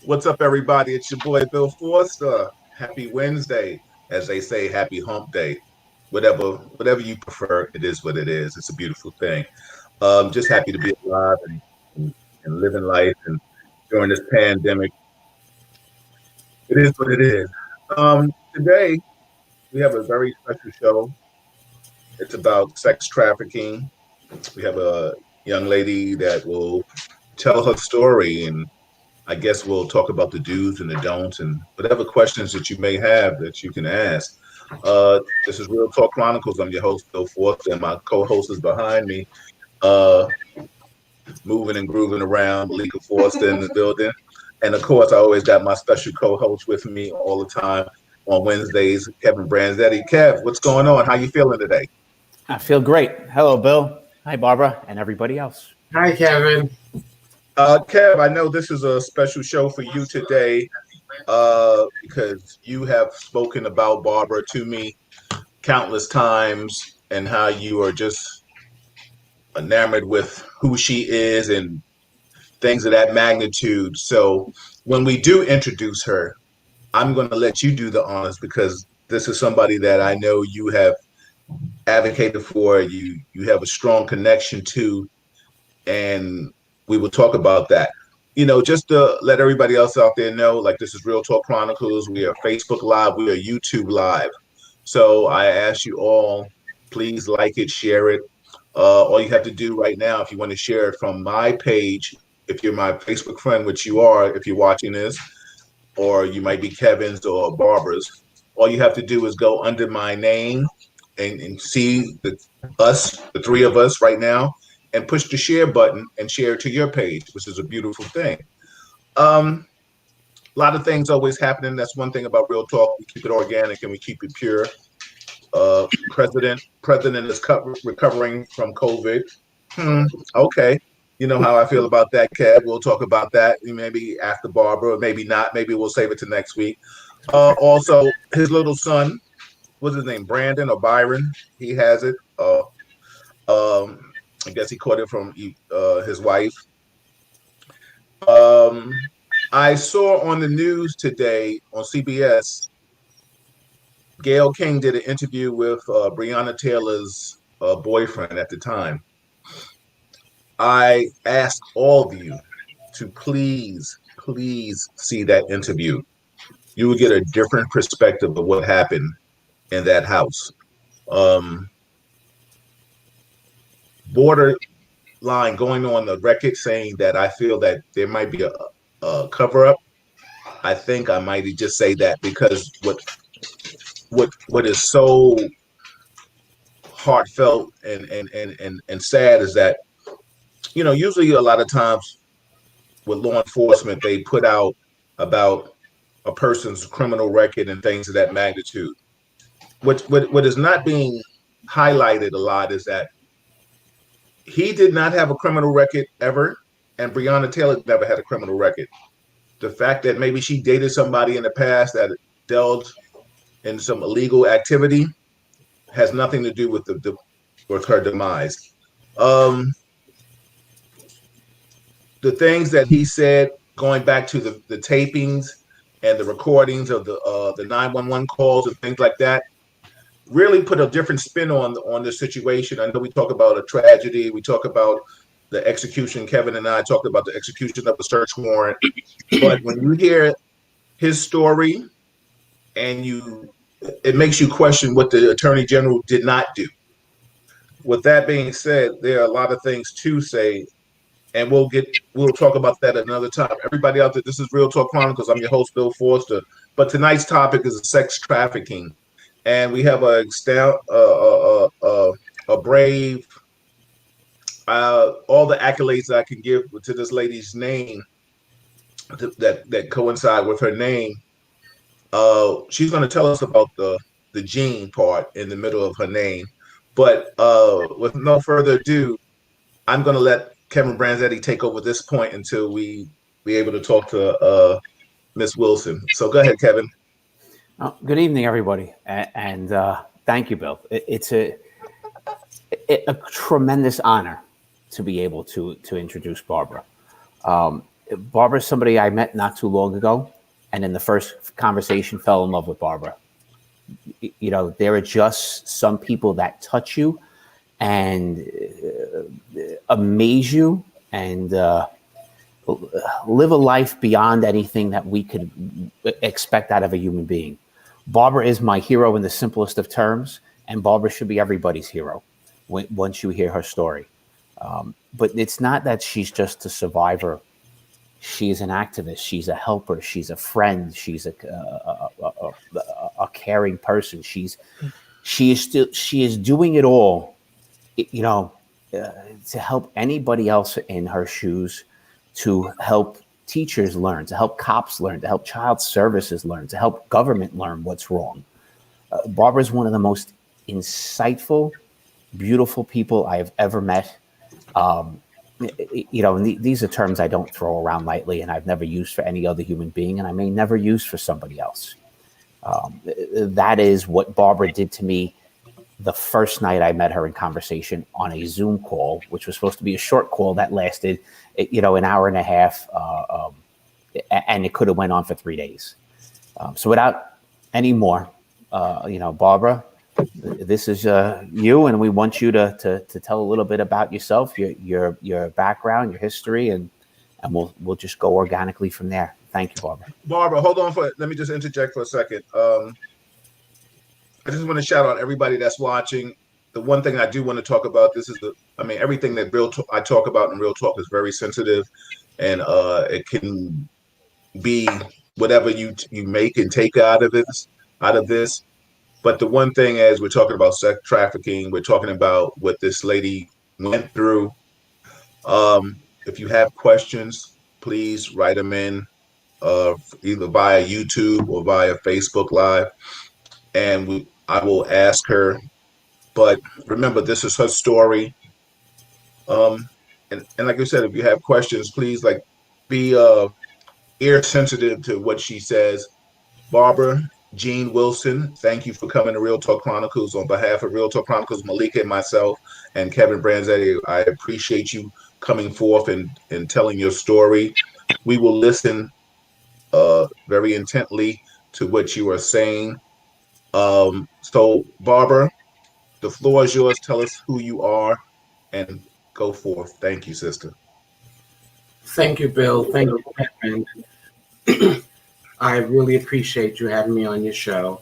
What's up, everybody? It's your boy Bill Forster. Happy Wednesday, as they say. Happy Hump Day. Whatever you prefer, it is what it is. It's a beautiful thing. Just happy to be alive and living life. And during this pandemic, it is what it is. Today we have a very special show. It's about sex trafficking. We have a young lady that will tell her story, and I guess we'll talk about the do's and the don'ts and whatever questions that you may have that you can ask. This is Real Talk Chronicles. I'm your host, Bill Forster, and my co-host is behind me, uh, moving and grooving around, Malika Forster in the building. And of course, I always got my special co-host with me all the time on Wednesdays, Kevin Branzetti. Kev, what's going on? How you feeling today? I feel great. Hello, Bill. Hi, Barbara, and everybody else. Hi, Kevin. Kev, I know this is a special show for you today because you have spoken about Barbara to me countless times and how you are just enamored with who she is and things of that magnitude. So when we do introduce her, I'm going to let you do the honors because this is somebody that I know you have advocated for, you have a strong connection to, and we will talk about that. Just to let everybody else out there know, like this is Real Talk Chronicles. We are Facebook Live, we are YouTube Live. So I ask you all, please like it, share it. All you have to do right now, if you want to share it from my page, if you're my Facebook friend, which you are, if you're watching this, or you might be Kevin's or Barbara's, all you have to do is go under my name and see the three of us right now, and push the share button and share it to your page, which is a beautiful thing. A lot of things always happening. That's one thing about Real Talk. We keep it organic and we keep it pure. President is recovering from COVID. Okay. You know how I feel about that, Kev. We'll talk about that maybe after Barbara, maybe not. Maybe we'll save it to next week. Also, his little son, what's his name, Brandon or Byron? He has it. I guess he caught it from his wife. Um, I saw on the news today on CBS, Gayle King did an interview with Breonna Taylor's boyfriend at the time. I ask all of you to please see that interview. You will get a different perspective of what happened in that house. Borderline going on the record saying that I feel that there might be a cover up. I think I might just say that because what is so heartfelt and sad is that usually a lot of times with law enforcement they put out about a person's criminal record and things of that magnitude. What is not being highlighted a lot is that he did not have a criminal record ever, and Breonna Taylor never had a criminal record. The fact that maybe she dated somebody in the past that dealt in some illegal activity has nothing to do with with her demise. Um, the things that he said, going back to the tapings and the recordings of the 911 calls and things like that, really put a different spin on the situation. I know we talk about a tragedy. We talk about the execution. Kevin and I talked about the execution of the search warrant. But when you hear his story and it makes you question what the attorney general did not do. With that being said, there are a lot of things to say, and we'll talk about that another time. Everybody out there, this is Real Talk Chronicles. I'm your host, Bill Forster. But tonight's topic is sex trafficking, and we have a brave, all the accolades I can give to this lady's name that coincide with her name. She's going to tell us about the gene part in the middle of her name. But with no further ado, I'm going to let Kevin Branzetti take over this point until we be able to talk to Miss Wilson. So go ahead, Kevin. Good evening, everybody, and thank you, Bill. It's a tremendous honor to be able to introduce Barbara. Barbara's somebody I met not too long ago, and in the first conversation fell in love with Barbara. There are just some people that touch you and amaze you and live a life beyond anything that we could expect out of a human being. Barbara is my hero in the simplest of terms, and Barbara should be everybody's hero once you hear her story. But it's not that she's just a survivor. She's an activist. She's a helper. She's a friend. She's a caring person. She is doing it all, to help anybody else in her shoes, to help teachers learn, to help cops learn, to help child services learn, to help government learn what's wrong. Barbara is one of the most insightful, beautiful people I have ever met. These are terms I don't throw around lightly, and I've never used for any other human being, and I may never use for somebody else. That is what Barbara did to me the first night I met her in conversation on a Zoom call, which was supposed to be a short call that lasted, an hour and a half, and it could have went on for 3 days. So without any more, Barbara, this is you, and we want you to tell a little bit about yourself, your background, your history, and we'll just go organically from there. Thank you, Barbara. Barbara, hold on let me just interject for a second. I just want to shout out everybody that's watching. The one thing I do want to talk about, everything that I talk about in Real Talk is very sensitive, and it can be whatever you make and take out of this. But the one thing, as we're talking about sex trafficking, we're talking about what this lady went through. If you have questions, please write them in, either via YouTube or via Facebook Live, and I will ask her. But remember, this is her story. And like I said, if you have questions, please be ear sensitive to what she says. Barbara Jean Wilson, thank you for coming to Real Talk Chronicles. On behalf of Real Talk Chronicles, Malika and myself and Kevin Branzetti, I appreciate you coming forth and telling your story. We will listen very intently to what you are saying. So, Barbara, the floor is yours. Tell us who you are and go forth. Thank you, sister. Thank you, Bill. Thank you, Kevin. I really appreciate you having me on your show.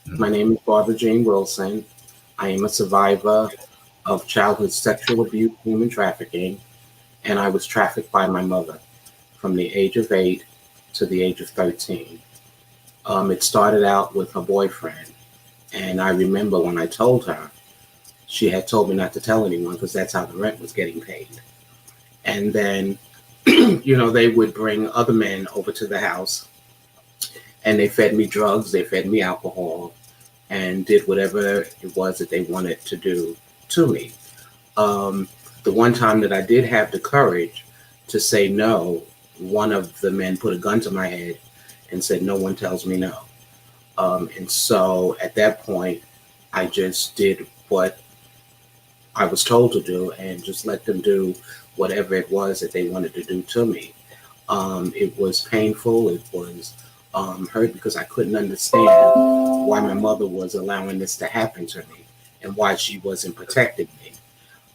My name is Barbara Jane Wilson. I am a survivor of childhood sexual abuse, human trafficking, and I was trafficked by my mother from the age of 8 to the age of 13. It started out with her boyfriend, and I remember when I told her, she had told me not to tell anyone because that's how the rent was getting paid. And then, they would bring other men over to the house, and they fed me drugs, they fed me alcohol, and did whatever it was that they wanted to do to me. The one time that I did have the courage to say no, one of the men put a gun to my head and said, "No one tells me no." And so at that point, I just did what I was told to do and just let them do whatever it was that they wanted to do to me. It was painful. It was hurt because I couldn't understand why my mother was allowing this to happen to me and why she wasn't protecting me.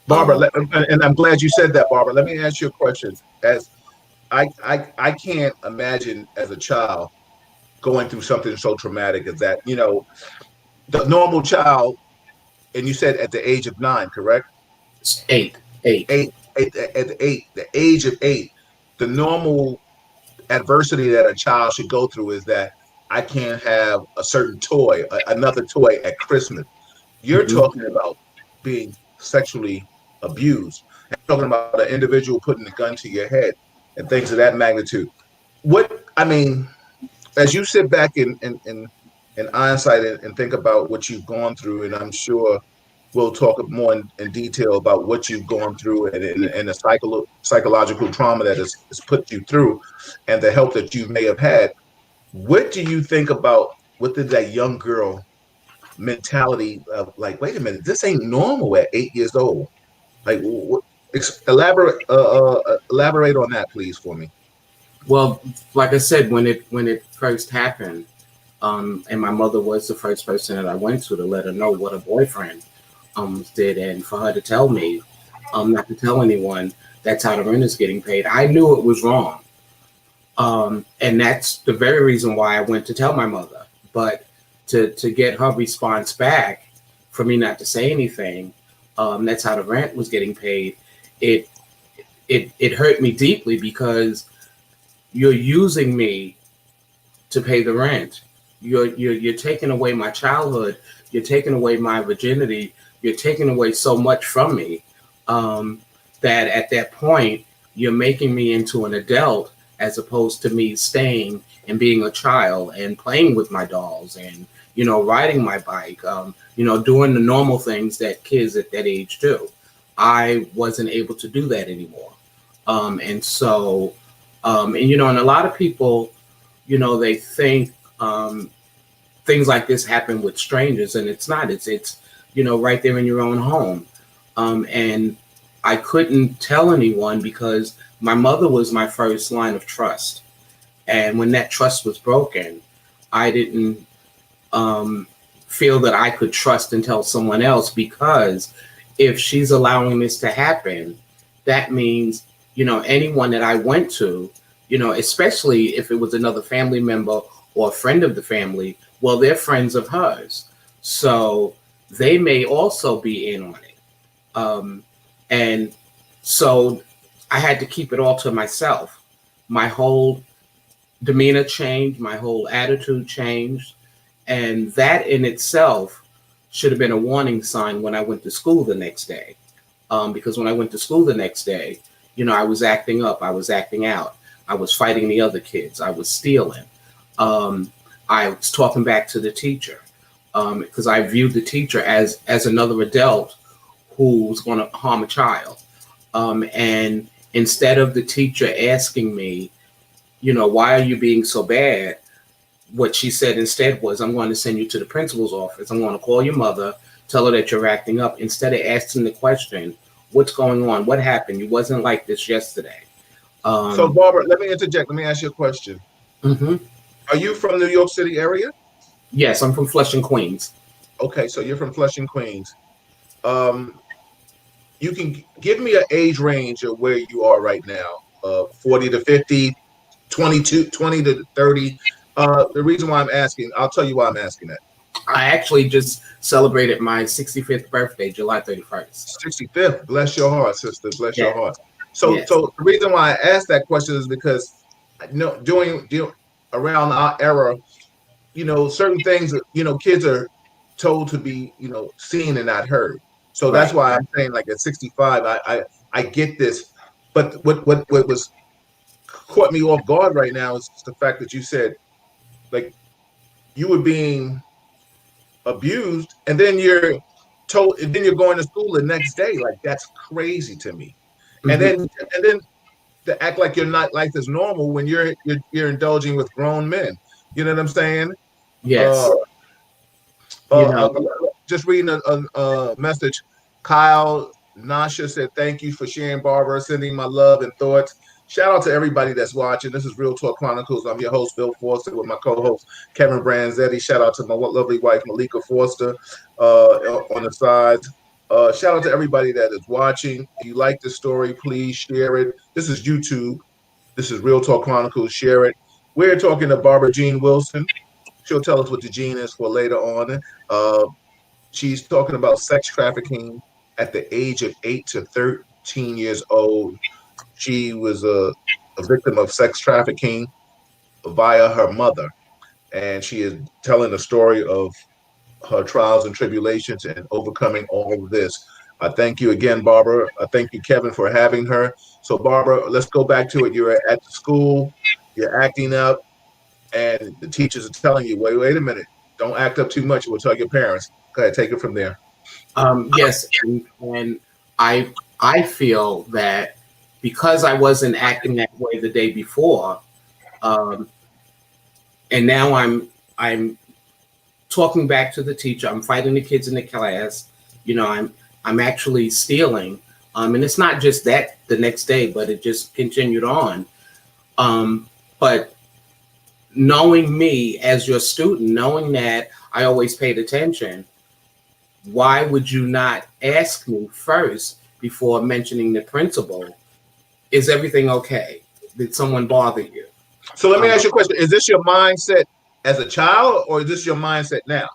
Barbara, and I'm glad you said that, Barbara. Let me ask you a question. As I can't imagine as a child going through something so traumatic as that. The normal child, and you said at the age of 9, correct? Eight. At the age of 8, the normal adversity that a child should go through is that I can't have a certain toy, another toy at Christmas. You're talking about being sexually abused. And talking about an individual putting a gun to your head and things of that magnitude. As you sit back in hindsight and think about what you've gone through, and I'm sure we'll talk more in detail about what you've gone through and the psychological trauma that has put you through and the help that you may have had. What do you think about what did that young girl mentality of wait a minute, this ain't normal at 8 years old? Elaborate on that, please, for me. Well, like I said, when it first happened, and my mother was the first person that I went to let her know what a boyfriend did, and for her to tell me, not to tell anyone, that's how the rent is getting paid. I knew it was wrong, and that's the very reason why I went to tell my mother. But to get her response back, for me not to say anything, that's how the rent was getting paid. It it hurt me deeply because you're using me to pay the rent. You're taking away my childhood. You're taking away my virginity. You're taking away so much from me, that at that point you're making me into an adult as opposed to me staying and being a child and playing with my dolls and riding my bike, doing the normal things that kids at that age do. I wasn't able to do that anymore, and so and a lot of people, they think things like this happen with strangers, and it's not. It's right there in your own home. And I couldn't tell anyone because my mother was my first line of trust. And when that trust was broken, I didn't feel that I could trust and tell someone else, because if she's allowing this to happen, that means, anyone that I went to, especially if it was another family member or a friend of the family, well, they're friends of hers. So they may also be in on it. And so I had to keep it all to myself. My whole demeanor changed, my whole attitude changed. And that in itself should have been a warning sign when I went to school the next day. Because when I went to school the next day, I was acting up, I was acting out, I was fighting the other kids, I was stealing. I was talking back to the teacher, because I viewed the teacher as another adult who was going to harm a child. And instead of the teacher asking me, why are you being so bad? What she said instead was, I'm going to send you to the principal's office. I'm going to call your mother, tell her that you're acting up, instead of asking the question, what's going on? What happened? You wasn't like this yesterday. So, Barbara, let me interject. Let me ask you a question. Mm-hmm. Are you from New York City area? Yes, I'm from Flushing, Queens. Okay, so you're from Flushing, Queens. You can give me an age range of where you are right now, 40 to 50, 20 to 30. The reason why I'm asking, I'll tell you why I'm asking that. I actually just celebrated my 65th birthday, July 31st. 65th. Bless your heart, sister. Bless your heart. So, Yes. so the reason why I asked that question is because, doing around our era, certain things, kids are told to be, seen and not heard. So that's why I'm saying, like at 65, I get this. But what was caught me off guard right now is the fact that you said, like, you were being abused, and then you're told, and then you're going to school the next day. Like, that's crazy to me. Mm-hmm. And then to act like life is normal when you're indulging with grown men. You know what I'm saying? Yes. Just reading a message. Kyle Nasha said, thank you for sharing, Barbara, sending my love and thoughts. Shout out to everybody that's watching. This is Real Talk Chronicles. I'm your host, Bill Forster, with my co-host, Kevin Branzetti. Shout out to my lovely wife, Malika Forster, on the sides. Shout out to everybody that is watching. If you like the story, please share it. This is YouTube. This is Real Talk Chronicles. Share it. We're talking to Barbara Jean Wilson. She'll tell us what the gene is for later on. She's talking about sex trafficking at the age of 8 to 13 years old. She was a victim of sex trafficking via her mother, and she is telling the story of her trials and tribulations and overcoming all of this. I thank you again, Barbara. I thank you, Kevin, for having her. So, Barbara, let's go back to it. You're at the school, you're acting up, and the teachers are telling you, wait a minute, don't act up too much. We'll tell your parents. Go ahead, take it from there. Yes, and I feel that because I wasn't acting that way the day before, and now I'm talking back to the teacher. I'm fighting the kids in the class. I'm actually stealing. And it's not just that the next day, but it just continued on. But knowing me as your student, knowing that I always paid attention, why would you not ask me first before mentioning the principal? Is everything okay? Did someone bother you? So let me ask you a question. Is this your mindset as a child, or is this your mindset now?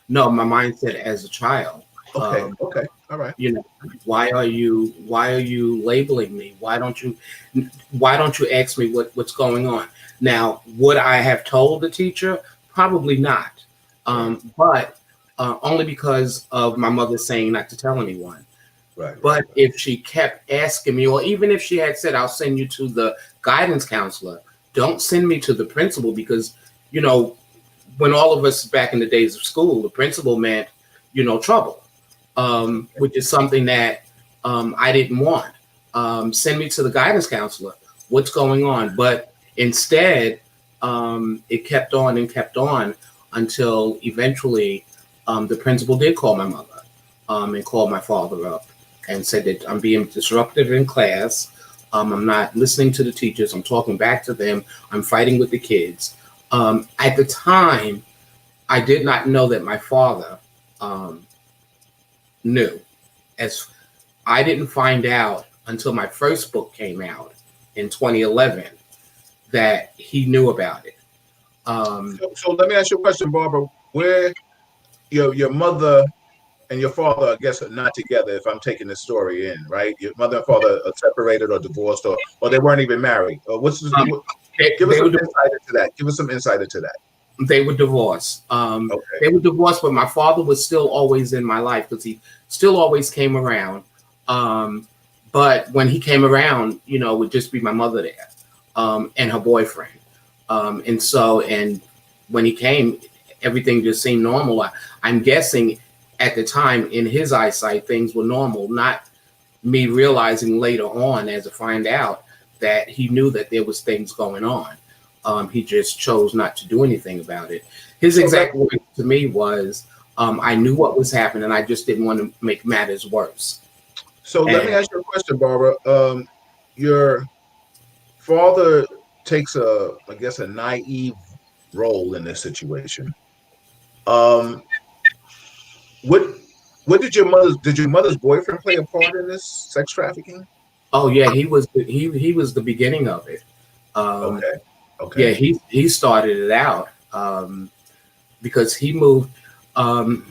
No, my mindset as a child. Okay. Okay. All right. You know, why are you labeling me? Why don't you ask me what's going on? Now, would I have told the teacher? Probably not. But only because of my mother saying not to tell anyone. Right. But if she kept asking me, or even if she had said, I'll send you to the guidance counselor, don't send me to the principal, because, you know, when all of us back in the days of school, the principal meant, you know, trouble, which is something that I didn't want. Send me to the guidance counselor. What's going on? But instead, it kept on and kept on until eventually the principal did call my mother and called my father up and said that I'm being disruptive in class. I'm not listening to the teachers. I'm talking back to them. I'm fighting with the kids. At the time, I did not know that my father knew. As I didn't find out until my first book came out in 2011 that he knew about it. So let me ask you a question, Barbara. Where your mother and your father, I guess, are not together, if I'm taking the story in, right? Your mother and father are separated or divorced, or they weren't even married. Give us some insight into that. Give us some insight into that. They were divorced. Okay. They were divorced, but my father was still always in my life because he still always came around. But when he came around, you know, it would just be my mother there and her boyfriend. And when he came, everything just seemed normal. I'm guessing at the time, in his eyesight, things were normal, not me realizing later on as I find out that he knew that there was things going on. He just chose not to do anything about it. His exact words to me was, I knew what was happening. I just didn't want to make matters worse. So let me ask you a question, Barbara. Your father takes a naive role in this situation. What did your mother's boyfriend play a part in this sex trafficking? Oh yeah, he was the beginning of it. Okay. Yeah, he started it out because he moved. Let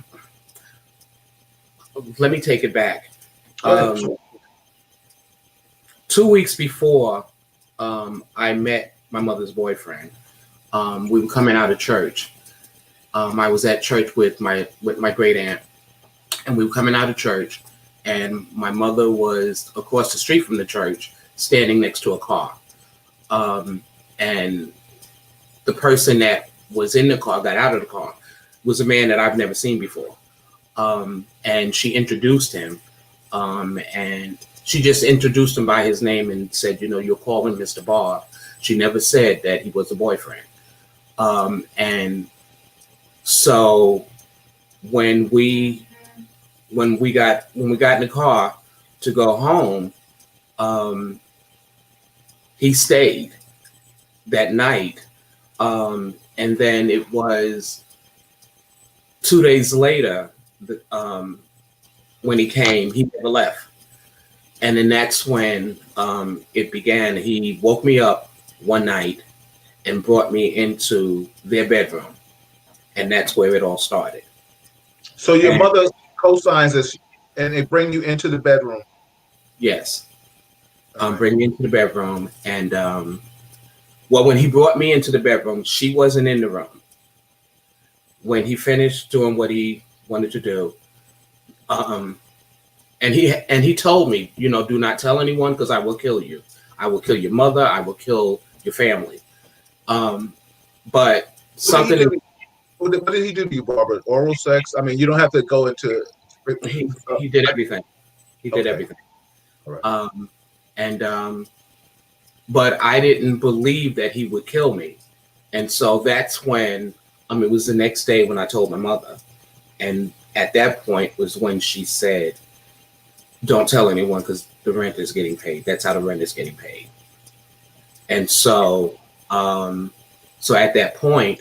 me take it back. 2 weeks before I met my mother's boyfriend, we were coming out of church. I was at church with my great aunt, and we were coming out of church, and my mother was across the street from the church, standing next to a car. And the person that was in the car, got out of the car, was a man that I've never seen before. And she introduced him, and she just introduced him by his name and said, you know, you'll call him Mr. Bob. She never said that he was a boyfriend. And so when we got in the car to go home, he stayed that night. And then it was 2 days later, when he came, he never left. And then that's when it began. He woke me up one night and brought me into their bedroom. And that's where it all started. So your mother co-signs this, and they bring you into the bedroom? Yes. Bring me into the bedroom. And well, when he brought me into the bedroom, she wasn't in the room. When he finished doing what he wanted to do, and he told me, you know, do not tell anyone because I will kill you. I will kill your mother. I will kill your family. But something. What did he do to you, Barbara? Oral sex? I mean, you don't have to go into. He did everything. He did everything. All right. But I didn't believe that he would kill me. And so that's when, it was the next day when I told my mother. And at that point was when she said, don't tell anyone because the rent is getting paid. That's how the rent is getting paid. And so So at that point,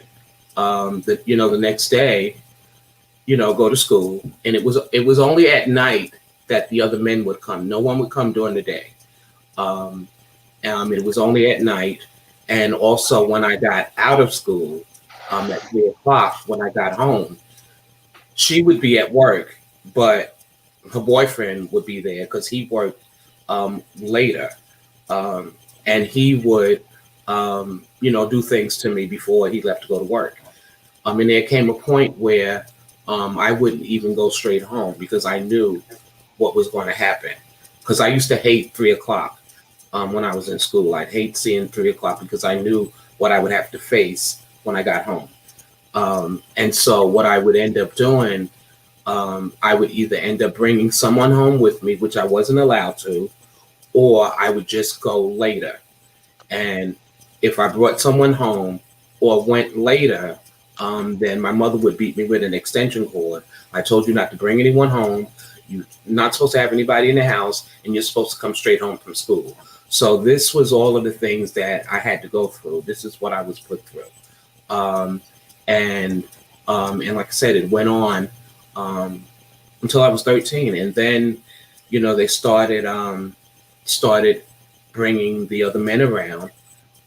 the next day, go to school, and it was only at night that the other men would come. No one would come during the day. It was only at night, and also when I got out of school, at 3 o'clock when I got home, she would be at work, but her boyfriend would be there because he worked later, and he would do things to me before he left to go to work. And there came a point where I wouldn't even go straight home because I knew what was going to happen. Because I used to hate 3 o'clock when I was in school. I'd hate seeing 3 o'clock because I knew what I would have to face when I got home. And so what I would end up doing, I would either end up bringing someone home with me, which I wasn't allowed to, or I would just go later. And if I brought someone home or went later, then my mother would beat me with an extension cord. I told you not to bring anyone home. You're not supposed to have anybody in the house, and you're supposed to come straight home from school. So this was all of the things that I had to go through. This is what I was put through. And like I said, it went on until I was 13. And then, they started bringing the other men around.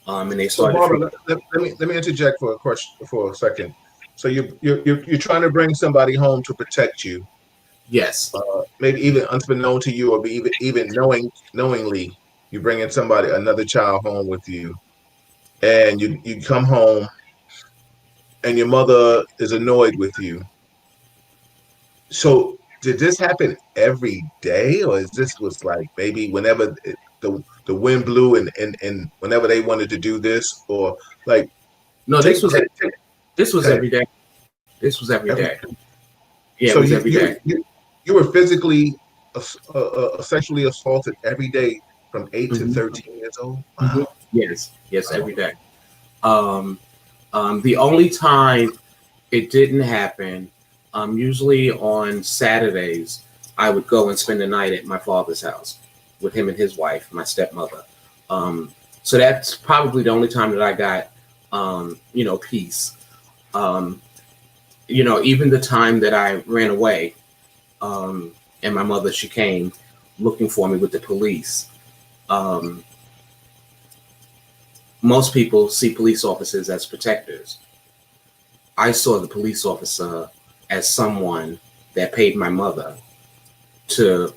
And they started. So Barbara, let me interject for a question for a second. So you're trying to bring somebody home to protect you. Yes. Maybe even unbeknown to you, or even knowingly, you're bringing another child home with you, and you come home, and your mother is annoyed with you. So did this happen every day, or is this was like maybe whenever the wind blew and whenever they wanted to do this, or like? No, this was every day. This was every day. Yeah, so it was every day. You were physically sexually assaulted every day from 8 to 13 years old? Wow. Yes, every day. The only time it didn't happen, usually on Saturdays, I would go and spend the night at my father's house with him and his wife, my stepmother. So that's probably the only time that I got, peace. Even the time that I ran away, and my mother, she came looking for me with the police. Most people see police officers as protectors. I saw the police officer as someone that paid my mother to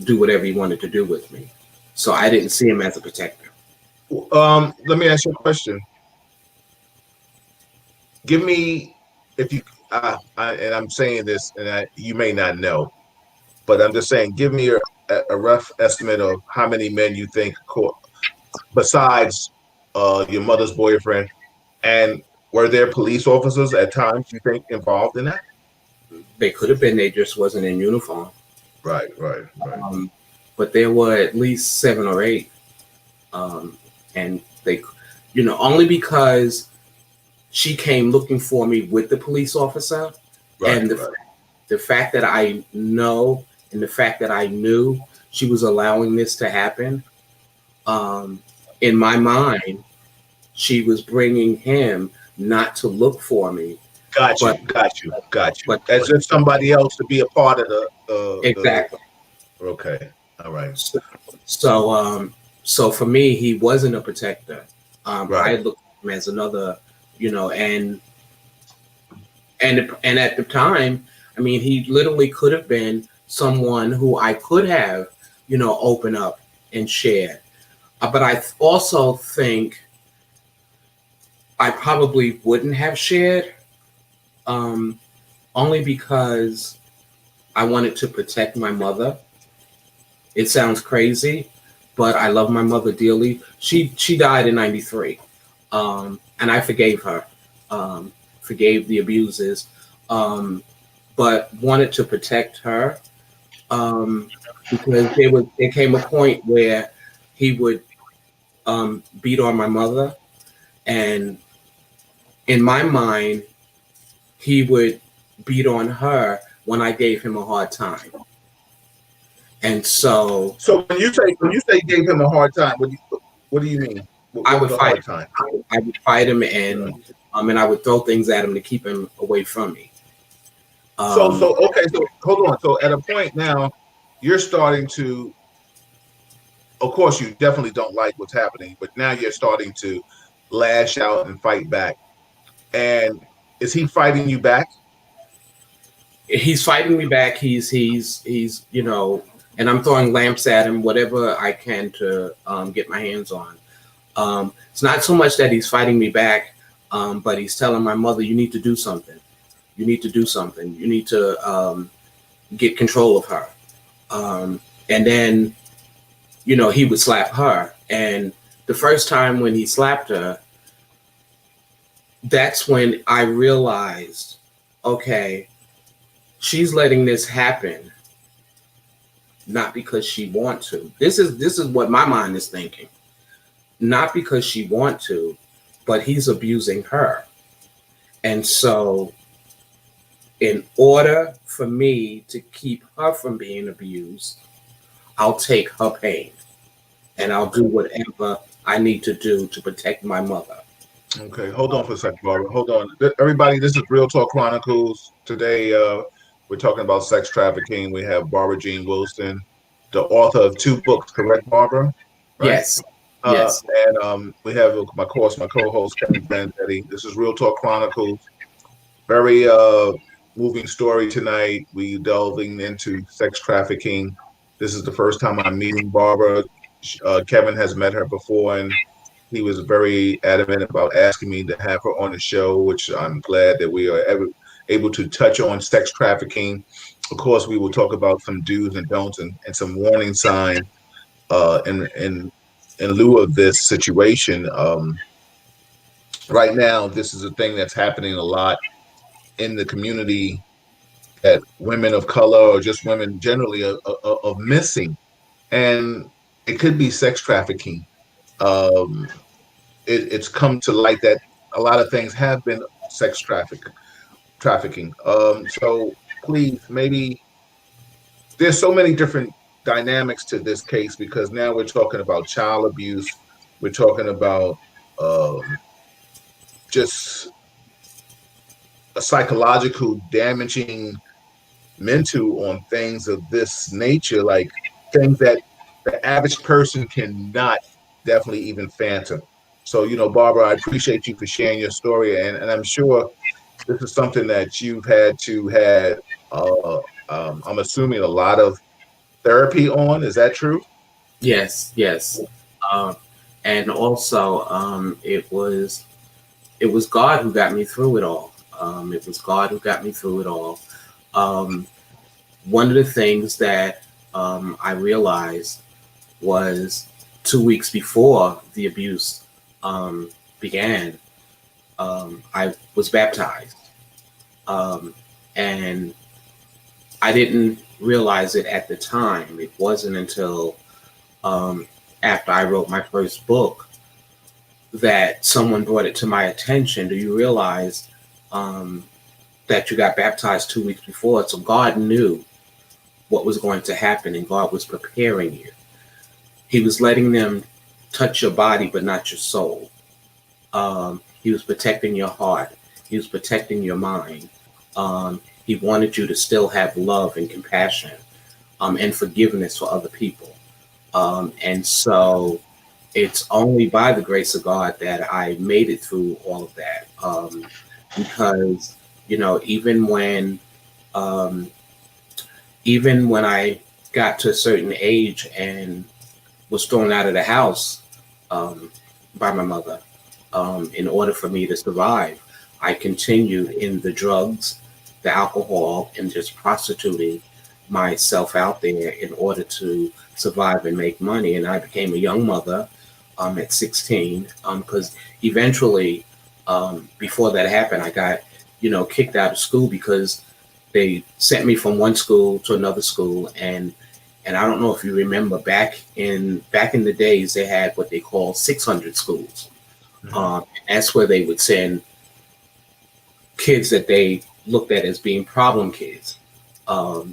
do whatever he wanted to do with me. So I didn't see him as a protector. Let me ask you a question. Give me, if you, and I'm saying this, and you may not know, but I'm just saying, give me a rough estimate of how many men you think, besides your mother's boyfriend, and were there police officers at times you think involved in that? They could have been. They just wasn't in uniform. Right. But there were at least 7 or 8, and they, only because she came looking for me with the police officer, and the fact that I know, and the fact that I knew she was allowing this to happen. In my mind, she was bringing him not to look for me. Got you. But as if somebody else to be a part of the exactly. Okay. All right. So for me, he wasn't a protector. Right. I looked at him as another, and at the time, he literally could have been someone who I could have, open up and share. But I also think I probably wouldn't have shared, only because I wanted to protect my mother. It sounds crazy, but I love my mother dearly. She died in '93, and I forgave her, forgave the abuses, but wanted to protect her, because there came a point where he would beat on my mother, and in my mind, he would beat on her when I gave him a hard time. And so when you say gave him a hard time, what do you mean? I What would was a fight hard time? I would fight him, and I would throw things at him to keep him away from me. Okay, so hold on. So at a point now, you're starting to, of course, you definitely don't like what's happening, but now you're starting to lash out and fight back. And is he fighting you back? He's fighting me back. He's and I'm throwing lamps at him, whatever I can to get my hands on. It's not so much that he's fighting me back, but he's telling my mother, "You need to do something. You need to do something. You need to get control of her." And then, he would slap her. And the first time when he slapped her, that's when I realized, okay, she's letting this happen not because she wants to. This is what my mind is thinking. Not because she wants to, but he's abusing her. And so in order for me to keep her from being abused, I'll take her pain and I'll do whatever I need to do to protect my mother. Okay, hold on for a second, Barbara. Hold on. Everybody, this is Real Talk Chronicles. Today, we're talking about sex trafficking. We have Barbara Jean Wilson, the author of 2 books, correct, Barbara? Right? Yes. Yes. And we have, my co-host, Kevin Branzetti. This is Real Talk Chronicles. Very moving story tonight. We delving into sex trafficking. This is the first time I'm meeting Barbara. Kevin has met her before, and he was very adamant about asking me to have her on the show, which I'm glad that we are able to touch on sex trafficking. Of course, we will talk about some do's and don'ts and some warning signs in lieu of this situation. Right now, this is a thing that's happening a lot in the community, that women of color or just women generally are missing. And it could be sex trafficking. Um, it's come to light that a lot of things have been sex trafficking. So please, maybe there's so many different dynamics to this case, because now we're talking about child abuse, we're talking about just a psychological damaging mental on things of this nature, like things that the average person cannot definitely even phantom. So, Barbara, I appreciate you for sharing your story, and I'm sure this is something that you've had to have, I'm assuming, a lot of therapy on. Is that true? Yes. Um, and also, it was God who got me through it all. It was God who got me through it all. Um, One of the things that I realized was 2 weeks before the abuse began, I was baptized. Um, and I didn't realize it at the time. It wasn't until after I wrote my first book that someone brought it to my attention. Do you realize that you got baptized 2 weeks before? So God knew what was going to happen, and God was preparing you. He was letting them touch your body, but not your soul. He was protecting your heart. He was protecting your mind. He wanted you to still have love and compassion and forgiveness for other people. And so it's only by the grace of God that I made it through all of that. Because, um, even when I got to a certain age and was thrown out of the house by my mother, in order for me to survive, I continued in the drugs, the alcohol, and just prostituting myself out there in order to survive and make money. And I became a young mother at 16, because eventually, before that happened, I got, kicked out of school because they sent me from one school to another school. And I don't know if you remember, back in the days, they had what they call 600 schools. That's where they would send kids that they looked at as being problem kids,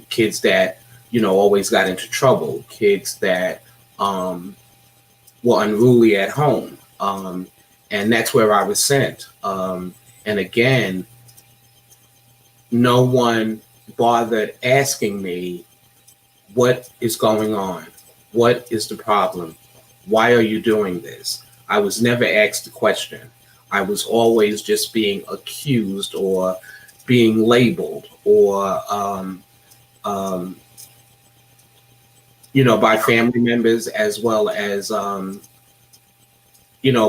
kids that always got into trouble, kids that were unruly at home. And that's where I was sent. And again, no one bothered asking me, what is going on? What is the problem? Why are you doing this? I was never asked a question. I was always just being accused or being labeled or, by family members as well as,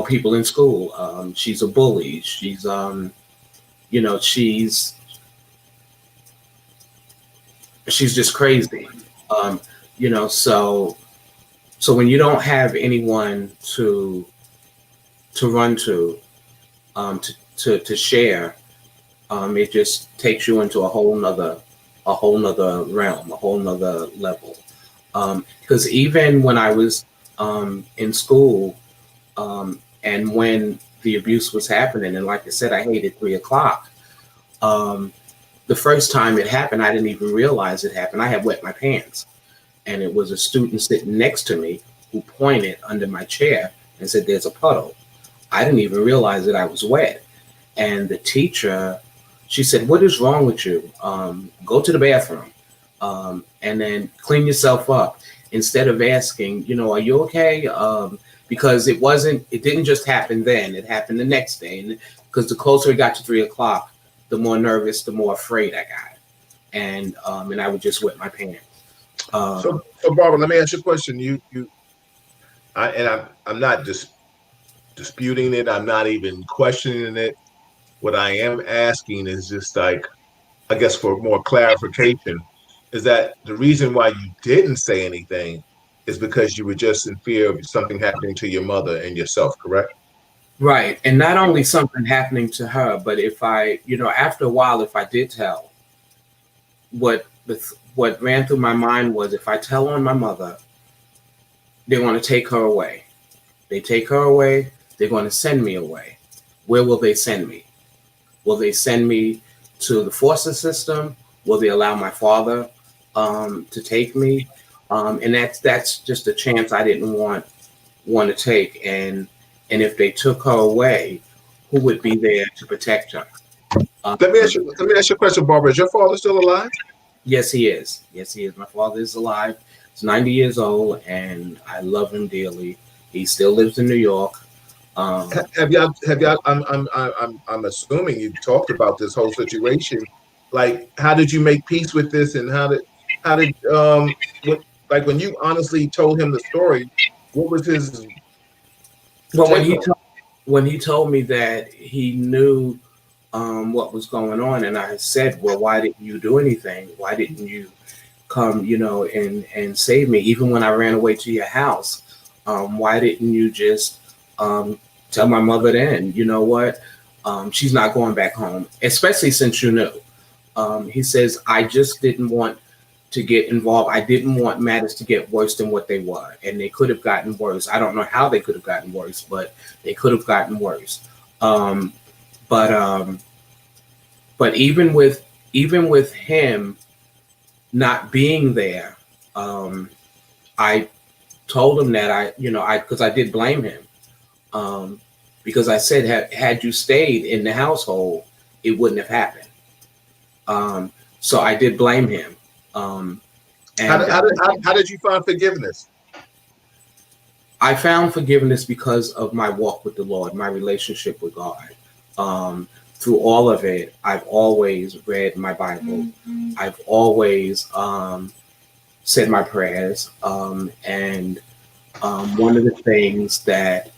people in school. She's a bully. She's, she's just crazy. Um, so when you don't have anyone to run to, to share, it just takes you into a whole nother realm, a whole nother level. Because even when I was in school, and when the abuse was happening, and like I said, I hated 3 o'clock. The first time it happened, I didn't even realize it happened. I had wet my pants, and it was a student sitting next to me who pointed under my chair and said, "There's a puddle." I didn't even realize that I was wet. And the teacher, she said, "What is wrong with you? Go to the bathroom, and then clean yourself up." Instead of asking, "Are you okay?" Because it didn't just happen then, it happened the next day. And because the closer it got to 3 o'clock, the more nervous, the more afraid I got. And I would just wet my pants. So Barbara, let me ask you a question. I'm not just disputing it. I'm not even questioning it. What I am asking is just like, I guess for more clarification, is that the reason why you didn't say anything is because you were just in fear of something happening to your mother and yourself, correct? Right. And not only something happening to her, but if I, after a while, if I did tell, what ran through my mind was, if I tell on my mother, they want to take her away. They take her away, they're going to send me away. Where will they send me? Will they send me to the foster system? Will they allow my father to take me? And that's just a chance I didn't want to take. And if they took her away, who would be there to protect her? Let me ask you a question, Barbara. Is your father still alive? Yes, he is. Yes, he is. My father is alive. He's 90 years old, and I love him dearly. He still lives in New York. Have y'all? I'm assuming you talked about this whole situation. Like, how did you make peace with this, and how did like when you honestly told him the story, what was his? Well, when he told me that he knew what was going on, and I said, "Well, why didn't you do anything? Why didn't you come, and save me? Even when I ran away to your house, why didn't you just tell my mother then? You know what? She's not going back home, especially since you knew." He says, "I just didn't want to get involved. I didn't want matters to get worse than what they were, and they could have gotten worse. I don't know how they could have gotten worse, but they could have gotten worse." But even with him not being there, I told him that because I did blame him, because I said, had you stayed in the household, it wouldn't have happened. So I did blame him. And how did you find forgiveness? I found forgiveness because of my walk with the Lord, my relationship with God. Through all of it, I've always read my Bible. Mm-hmm. I've always said my prayers. And one of the things that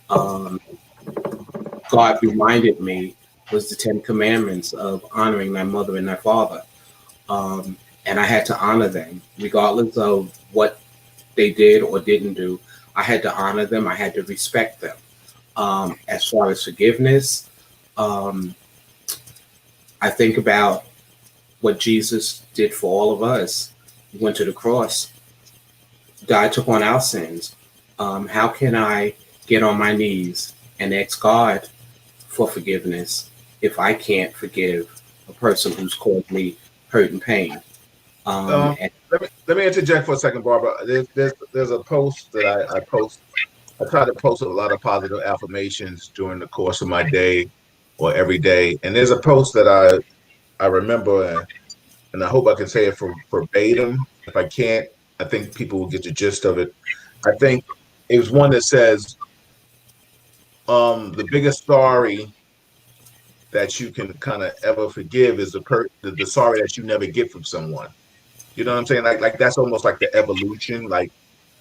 God reminded me was the 10 Commandments of honoring thy mother and thy father. And I had to honor them, regardless of what they did or didn't do. I had to honor them. I had to respect them. As far as forgiveness, I think about what Jesus did for all of us. He went to the cross. God took on our sins. How can I get on my knees and ask God for forgiveness if I can't forgive a person who's caused me hurt and pain? Let me interject for a second, Barbara. There's a post that I post I try to post a lot of positive affirmations during the course of my day or every day. And there's a post that I remember, and I hope I can say it verbatim. If I can't, I think people will get the gist of it. I think it was one that says, the biggest sorry that you can kind of ever forgive is the sorry that you never get from someone. You know what I'm saying? Like that's almost like the evolution, like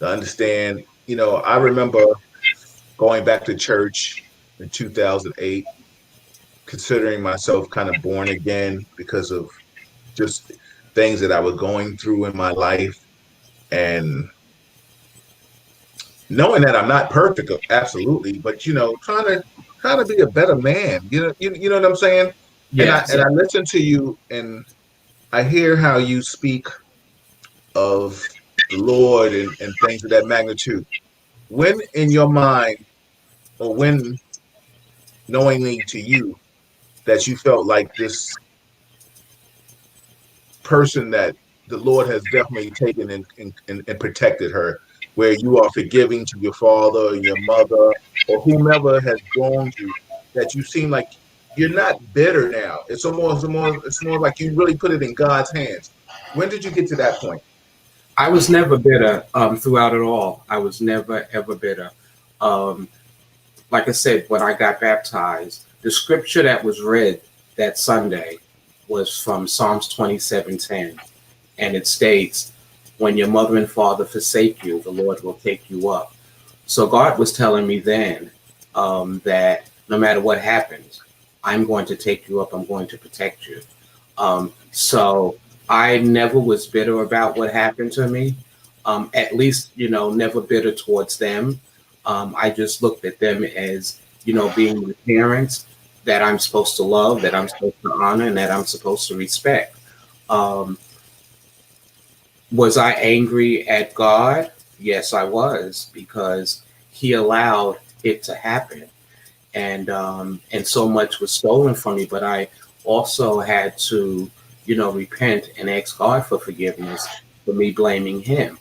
to understand. I remember going back to church in 2008, considering myself kind of born again because of just things that I was going through in my life, and knowing that I'm not perfect, absolutely, but trying to be a better man. You know what I'm saying? And I Yes. and I listen to you, and I hear how you speak of the Lord and things of that magnitude. When in your mind, or when knowingly to you, that you felt like this person that the Lord has definitely taken and protected her, where you are forgiving to your father and your mother or whomever has wronged you, that you seem like you're not bitter now. It's more like you really put it in God's hands. When did you get to that point? I was never bitter throughout it all. I was never, ever bitter. Um, like I said, when I got baptized, the scripture that was read that Sunday was from Psalms 27:10. And it states, when your mother and father forsake you, the Lord will take you up. So God was telling me then that no matter what happens, I'm going to take you up. I'm going to protect you. So I never was bitter about what happened to me. At least, never bitter towards them. I just looked at them as, being my parents that I'm supposed to love, that I'm supposed to honor, and that I'm supposed to respect. Um, was I angry at God? Yes, I was, because He allowed it to happen, and so much was stolen from me. But I also had to, repent and ask God for forgiveness for me blaming Him.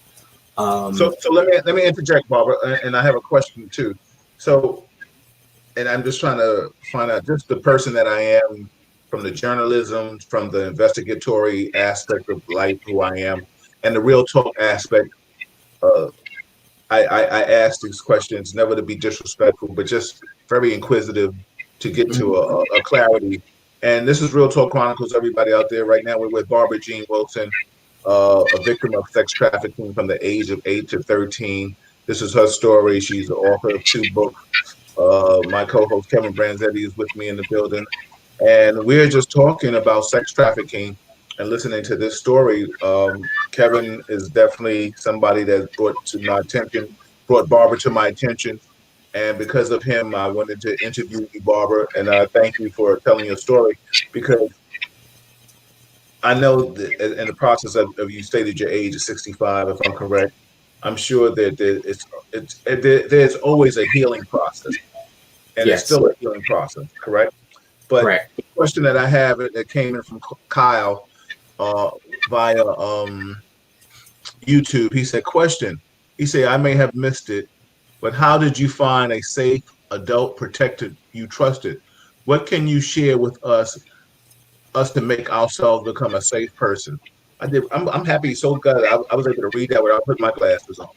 Um, So let me interject, Barbara, and I have a question too. So, and I'm just trying to find out just the person that I am, from the journalism, from the investigatory aspect of life, who I am, and the real talk aspect. Uh, I ask these questions never to be disrespectful, but just very inquisitive to get to a clarity. And this is Real Talk Chronicles, everybody out there. Right now, we're with Barbara Jean Wilson, a victim of sex trafficking from the age of 8 to 13. This is her story. She's the author of 2 books. My co-host Kevin Branzetti is with me in the building, and we're just talking about sex trafficking and listening to this story. Kevin is definitely somebody that brought Barbara to my attention, and because of him, I wanted to interview you, Barbara, and I thank you for telling your story, because I know that in the process of you stated your age is 65, if I'm correct. I'm sure that there's always a healing process, and it's yes, still a healing process, correct? But correct. the question that I have that came in from Kyle uh, via YouTube, he said, question. He said, I may have missed it, but how did you find a safe adult protected you trusted? What can you share with us to make ourselves become a safe person? I did. I'm happy. So glad I was able to read that without putting my glasses on.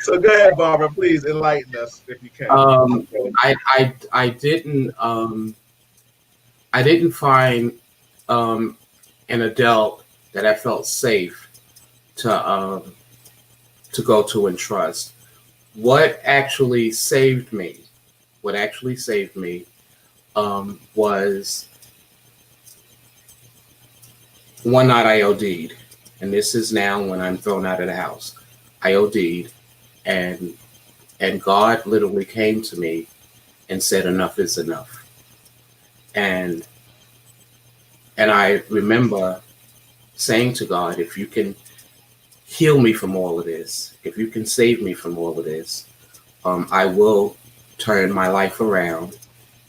So go ahead, Barbara. Please enlighten us if you can. Um, I didn't find an adult that I felt safe to go to and trust. What actually saved me? What actually saved me was one night I OD'd, and this is now when I'm thrown out of the house. I OD'd, and God literally came to me and said, "Enough is enough." And I remember saying to God, "If you can heal me from all of this, if you can save me from all of this, I will turn my life around,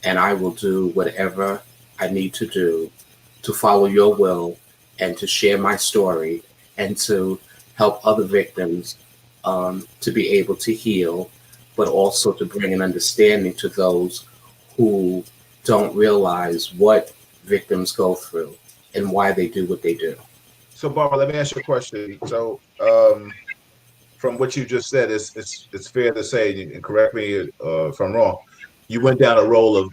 and I will do whatever I need to do to follow your will and to share my story and to help other victims to be able to heal, but also to bring an understanding to those who don't realize what victims go through and why they do what they do. So, Barbara, let me ask you a question. So, from what you just said, it's fair to say, and correct me if I'm wrong, you went down a role of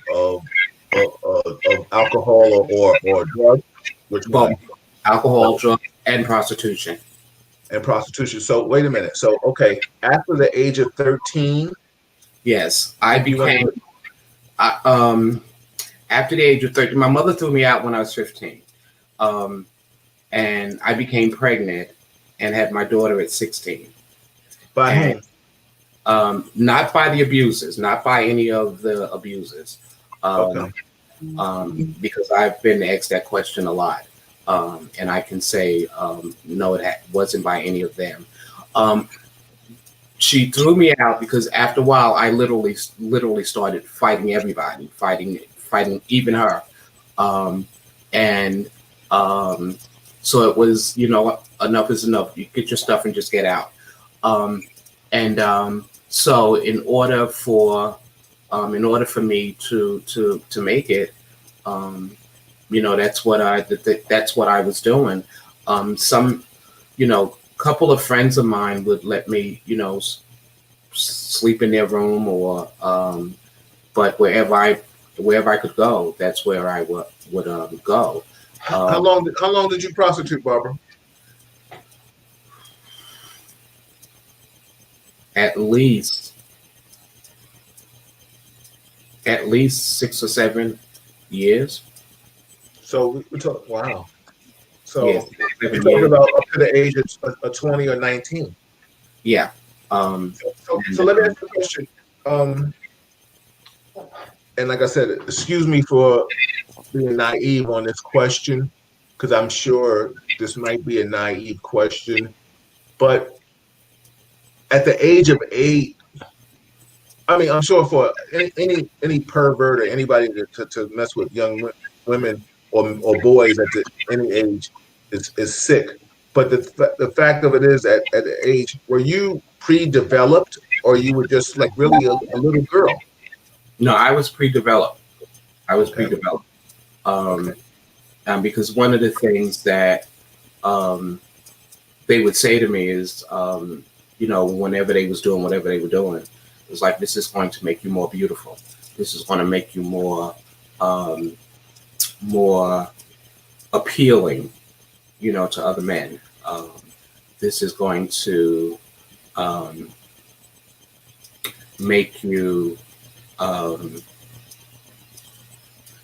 alcohol or drug, which Both one? alcohol, drugs, and prostitution. And prostitution. So, wait a minute. So, okay, after the age of 13, Yes, I you went became. After the age of 13, my mother threw me out when I was 15, and I became pregnant and had my daughter at 16. by And whom? not by the abusers, not by any of the abusers, Okay. because I've been asked that question a lot, and I can say no, wasn't by any of them. Um, she threw me out because after a while, I literally started fighting everybody, fighting even her, and um, so it was, enough is enough. You get your stuff and just get out. Um, and so in order for me to make it, that's what I was doing. Some, couple of friends of mine would let me, sleep in their room, or but wherever I could go, that's where I would go. How long did you prostitute, Barbara? At least 6 or 7 years. So we talk. Wow. Yes, So you're 7 years. talking about up to the age of 20 or 19. Yeah. So let me ask you a question. Um, and like I said, excuse me for being naive on this question, because I'm sure this might be a naive question. But at the age of 8, I mean, I'm sure for any pervert or anybody to mess with young women or boys any age is sick. But the fact of it is, at the age, were you pre-developed, or you were just like really a little girl? No, I was pre-developed. I was Okay. pre-developed. Okay. Because one of the things that um, they would say to me is, whenever they was doing whatever they were doing, it was like, this is going to make you more beautiful. This is going to make you um, more appealing, to other men. This is going to um, make you um,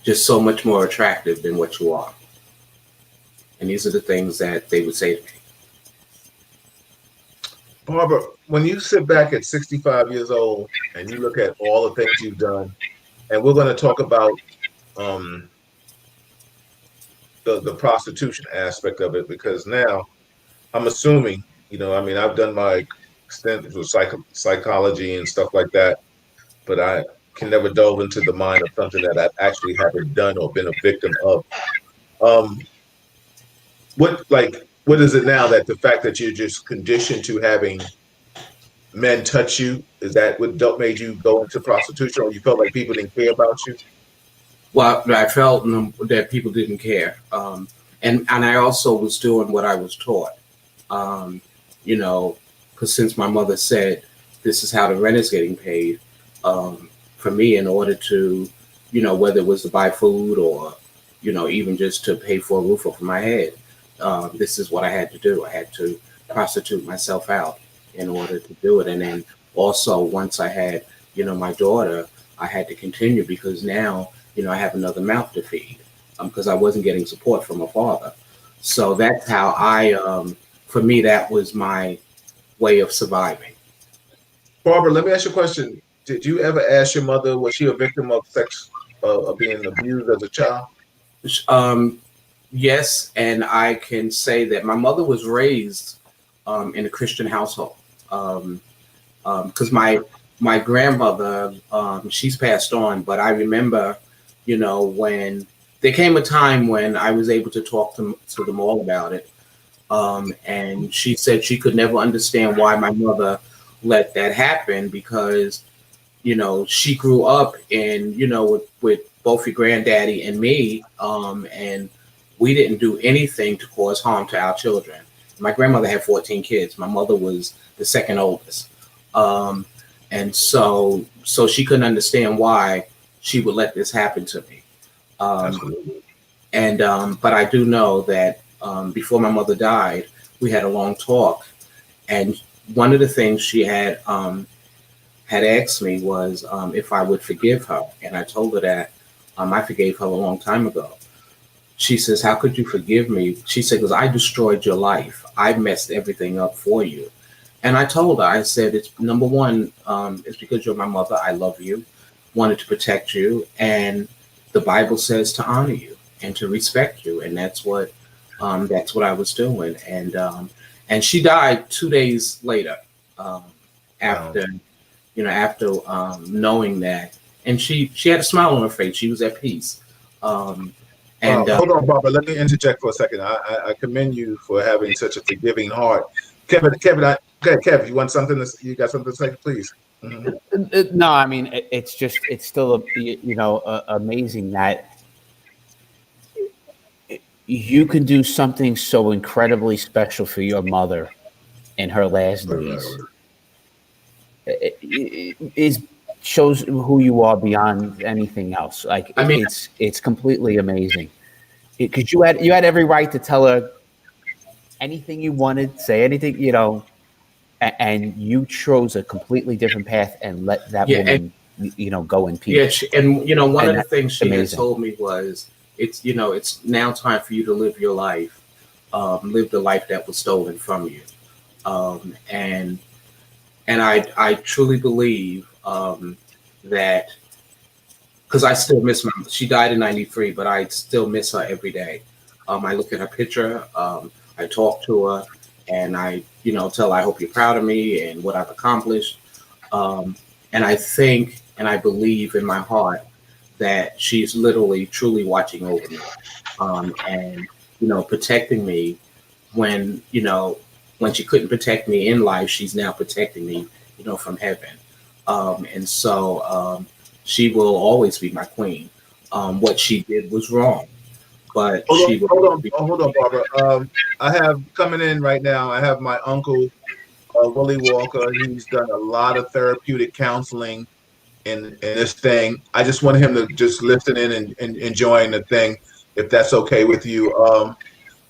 just so much more attractive than what you are. And these are the things that they would say to me. Barbara, when you sit back at 65 years old and you look at all the things you've done, and we're going to talk about um, the prostitution aspect of it, because now I'm assuming, I mean, I've done my extensive psychology and stuff like that, but I can never delve into the mind of something that I've actually haven't done or been a victim of. Um, what is it now, that the fact that you're just conditioned to having men touch you, is that what made you go into prostitution, or you felt like people didn't care about you? Well, I felt that people didn't care. And I also was doing what I was taught, um, you know, because since my mother said this is how the rent is getting paid, for me, in order to, whether it was to buy food or, even just to pay for a roof over my head, this is what I had to do. I had to prostitute myself out in order to do it. And then also, once I had, my daughter, I had to continue because now, I have another mouth to feed because I wasn't getting support from my father. So that's how for me, that was my way of surviving. Barbara, let me ask you a question. Did you ever ask your mother, was she a victim of sex, of being abused as a child? Um, yes, and I can say that my mother was raised in a Christian household. Because my grandmother, she's passed on, but I remember, when there came a time when I was able to talk to them all about it. And she said she could never understand why my mother let that happen because, she grew up with both your granddaddy and me, and we didn't do anything to cause harm to our children. My grandmother had 14 kids. My mother was the second oldest. And so she couldn't understand why she would let this happen to me. Absolutely. And but I do know that before my mother died, we had a long talk, and one of the things she had asked me was if I would forgive her, and I told her that I forgave her a long time ago. She says, "How could you forgive me?" She said, "Because I destroyed your life. I messed everything up for you." And I told her, I said, "It's number one, it's because you're my mother. I love you, wanted to protect you, and the Bible says to honor you and to respect you, and that's what I was doing." And she died 2 days later, after knowing that, and she had a smile on her face. She was at peace. Hold on, Barbara. Let me interject for a second. I commend you for having such a forgiving heart. Kevin, okay, Kev, you want something? You got something to say, please? Mm-hmm. No, I mean it's still amazing that you can do something so incredibly special for your mother in her last days. It shows who you are beyond anything else. Like it's completely amazing because you had every right to tell her anything you wanted, say anything, and you chose a completely different path and let that woman, go in peace. Yeah, and one of the things she had told me was, it's now time for you to live your life, live the life that was stolen from you, and I truly believe that, because I still miss my. She died in '93, but I still miss her every day. I look at her picture, I talk to her, and I tell her I hope you're proud of me and what I've accomplished. And I think and I believe in my heart that she's literally, truly watching over me, and protecting me when when she couldn't protect me in life. She's now protecting me, from heaven. And so she will always be my queen. What she did was wrong, but hold on, Barbara. I have coming in right now. I have my uncle Willie Walker. He's done a lot of therapeutic counseling in this thing. I just want him to just listen in and enjoying the thing, if that's okay with you.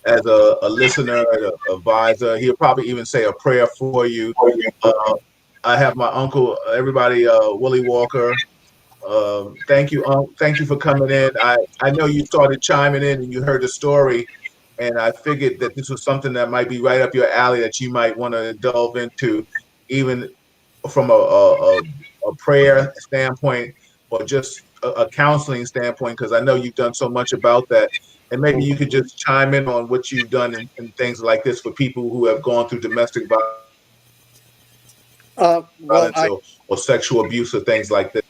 As a listener, an advisor, he'll probably even say a prayer for you. I have my uncle, everybody, Willie Walker. Thank you, thank you for coming in. I know you started chiming in and you heard the story, and I figured that this was something that might be right up your alley that you might want to delve into, even from a prayer standpoint or just a counseling standpoint, because I know you've done so much about that. And maybe you could just chime in on what you've done and things like this for people who have gone through domestic violence or sexual abuse or things like this.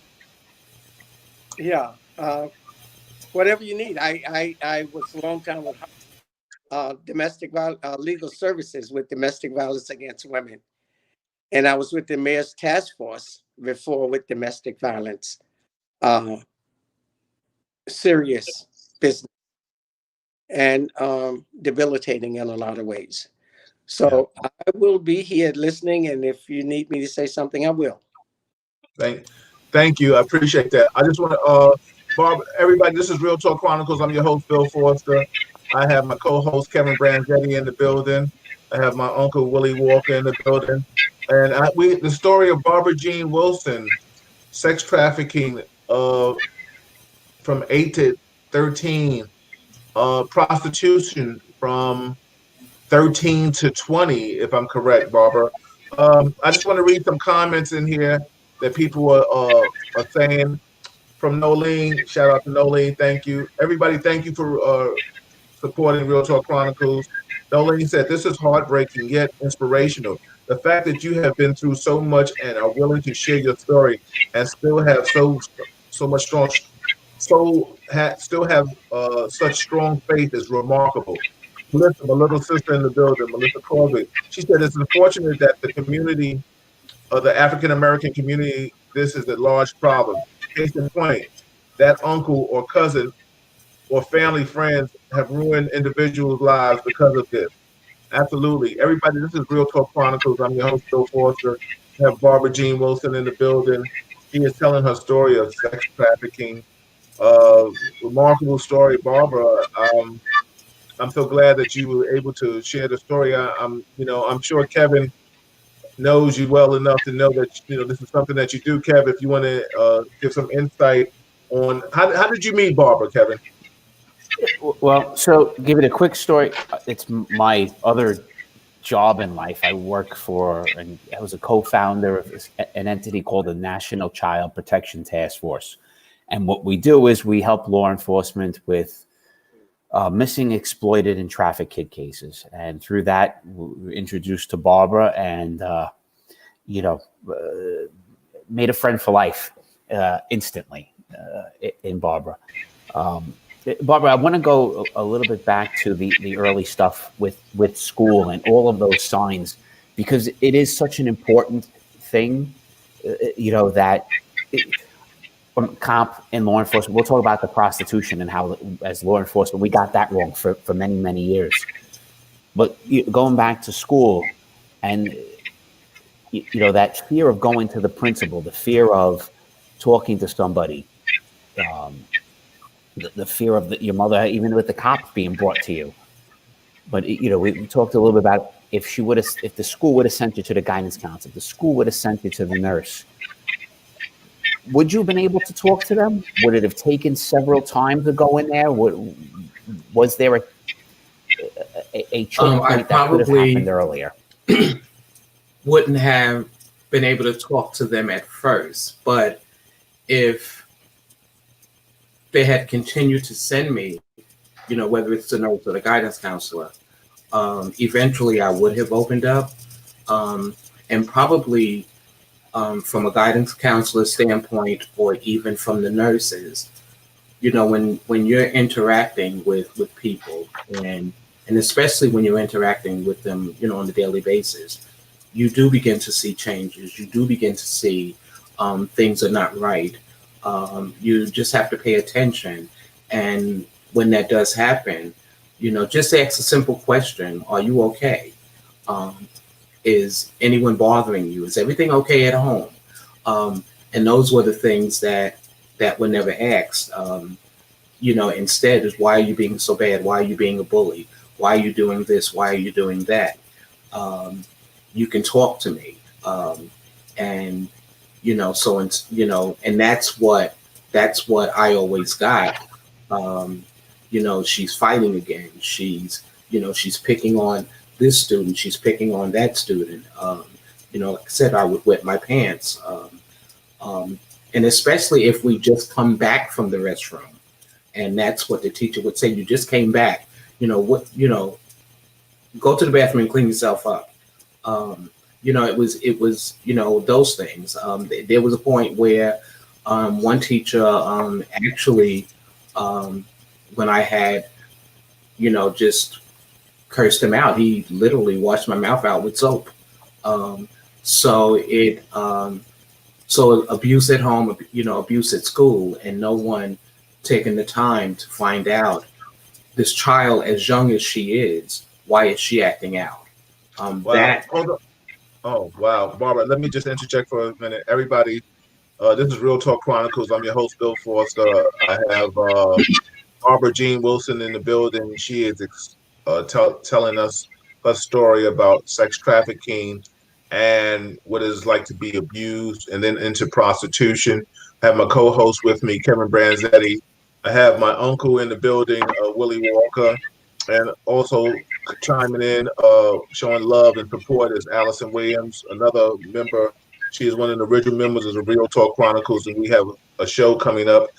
Yeah. Whatever you need. I was a long time with domestic legal services with domestic violence against women. And I was with the mayor's task force before with domestic violence, serious business and debilitating in a lot of ways. So I will be here listening. And if you need me to say something, I will. Thank you. I appreciate that. I just want to, Barb, everybody, this is Real Talk Chronicles. I'm your host, Bill Forster. I have my co-host, Kevin Branzetti, in the building. I have my uncle, Willie Walker, in the building. And the story of Barbara Jean Wilson, sex trafficking from 8 to 13, prostitution from 13 to 20, if I'm correct, Barbara. I just want to read some comments in here that people are saying. From Nolene, shout out to Nolene, thank you. Everybody, thank you for supporting Real Talk Chronicles. Nolene said, this is heartbreaking yet inspirational. The fact that you have been through so much and are willing to share your story and still have so much still have such strong faith is remarkable. Melissa, my little sister in the building, Melissa Corbett. She said it's unfortunate that the community, the African American community, this is a large problem. Case in point, that uncle or cousin or family friends have ruined individuals' lives because of this. Absolutely. Everybody, this is Real Talk Chronicles. I'm your host, Bill Foster. I have Barbara Jean Wilson in the building. She is telling her story of sex trafficking. Remarkable story, Barbara. I'm so glad that you were able to share the story. I'm sure Kevin knows you well enough to know that this is something that you do. Kev, if you want to give some insight on how did you meet Barbara, Kevin? Well, so give it a quick story. It's my other job in life. I work for, and I was a co-founder of an entity called the National Child Protection Task Force. And what we do is we help law enforcement with missing, exploited, and trafficked kid cases. And through that, we were introduced to Barbara and, made a friend for life instantly in Barbara. Barbara, I want to go a little bit back to the early stuff with school and all of those signs, because it is such an important thing, that from cop and law enforcement, we'll talk about the prostitution and how, as law enforcement, we got that wrong for many, many years. But going back to school and, that fear of going to the principal, the fear of talking to somebody, the fear of your mother, even with the cops being brought to you. But, we talked a little bit about if the school would have sent you to the guidance counselor, if the school would have sent you to the nurse, would you have been able to talk to them? Would it have taken several times to go in there? Was there a choke point that could have happened earlier? Wouldn't have been able to talk to them at first, but if they had continued to send me, whether it's the nurse or the guidance counselor, eventually I would have opened up, and probably from a guidance counselor standpoint, or even from the nurses, when you're interacting with people, and especially when you're interacting with them, on a daily basis, you do begin to see changes. You do begin to see things are not right. You just have to pay attention. And when that does happen, just ask a simple question. Are you okay? Is anyone bothering you? Is everything okay at home? And those were the things that were never asked. Instead is, why are you being so bad? Why are you being a bully? Why are you doing this? Why are you doing that? You can talk to me. And that's what I always got. She's fighting again. She's picking on this student. She's picking on that student. Like I said, I would wet my pants. And especially if we just come back from the restroom, and that's what the teacher would say. You just came back. Go to the bathroom and clean yourself up. It was those things. There was a point where one teacher actually, when I had, just cursed him out, he literally washed my mouth out with soap. So abuse at home, abuse at school, and no one taking the time to find out this child, as young as she is, why is she acting out? Wow. Oh, wow. Barbara, let me just interject for a minute. Everybody, this is Real Talk Chronicles. I'm your host, Bill Foster. I have Barbara Jean Wilson in the building. She is telling us her story about sex trafficking and what it is like to be abused and then into prostitution. I have my co-host with me, Kevin Branzetti. I have my uncle in the building, Willie Walker, and also chiming in, showing love and support is Allison Williams, another member. She is one of the original members of the Real Talk Chronicles, and we have a show coming up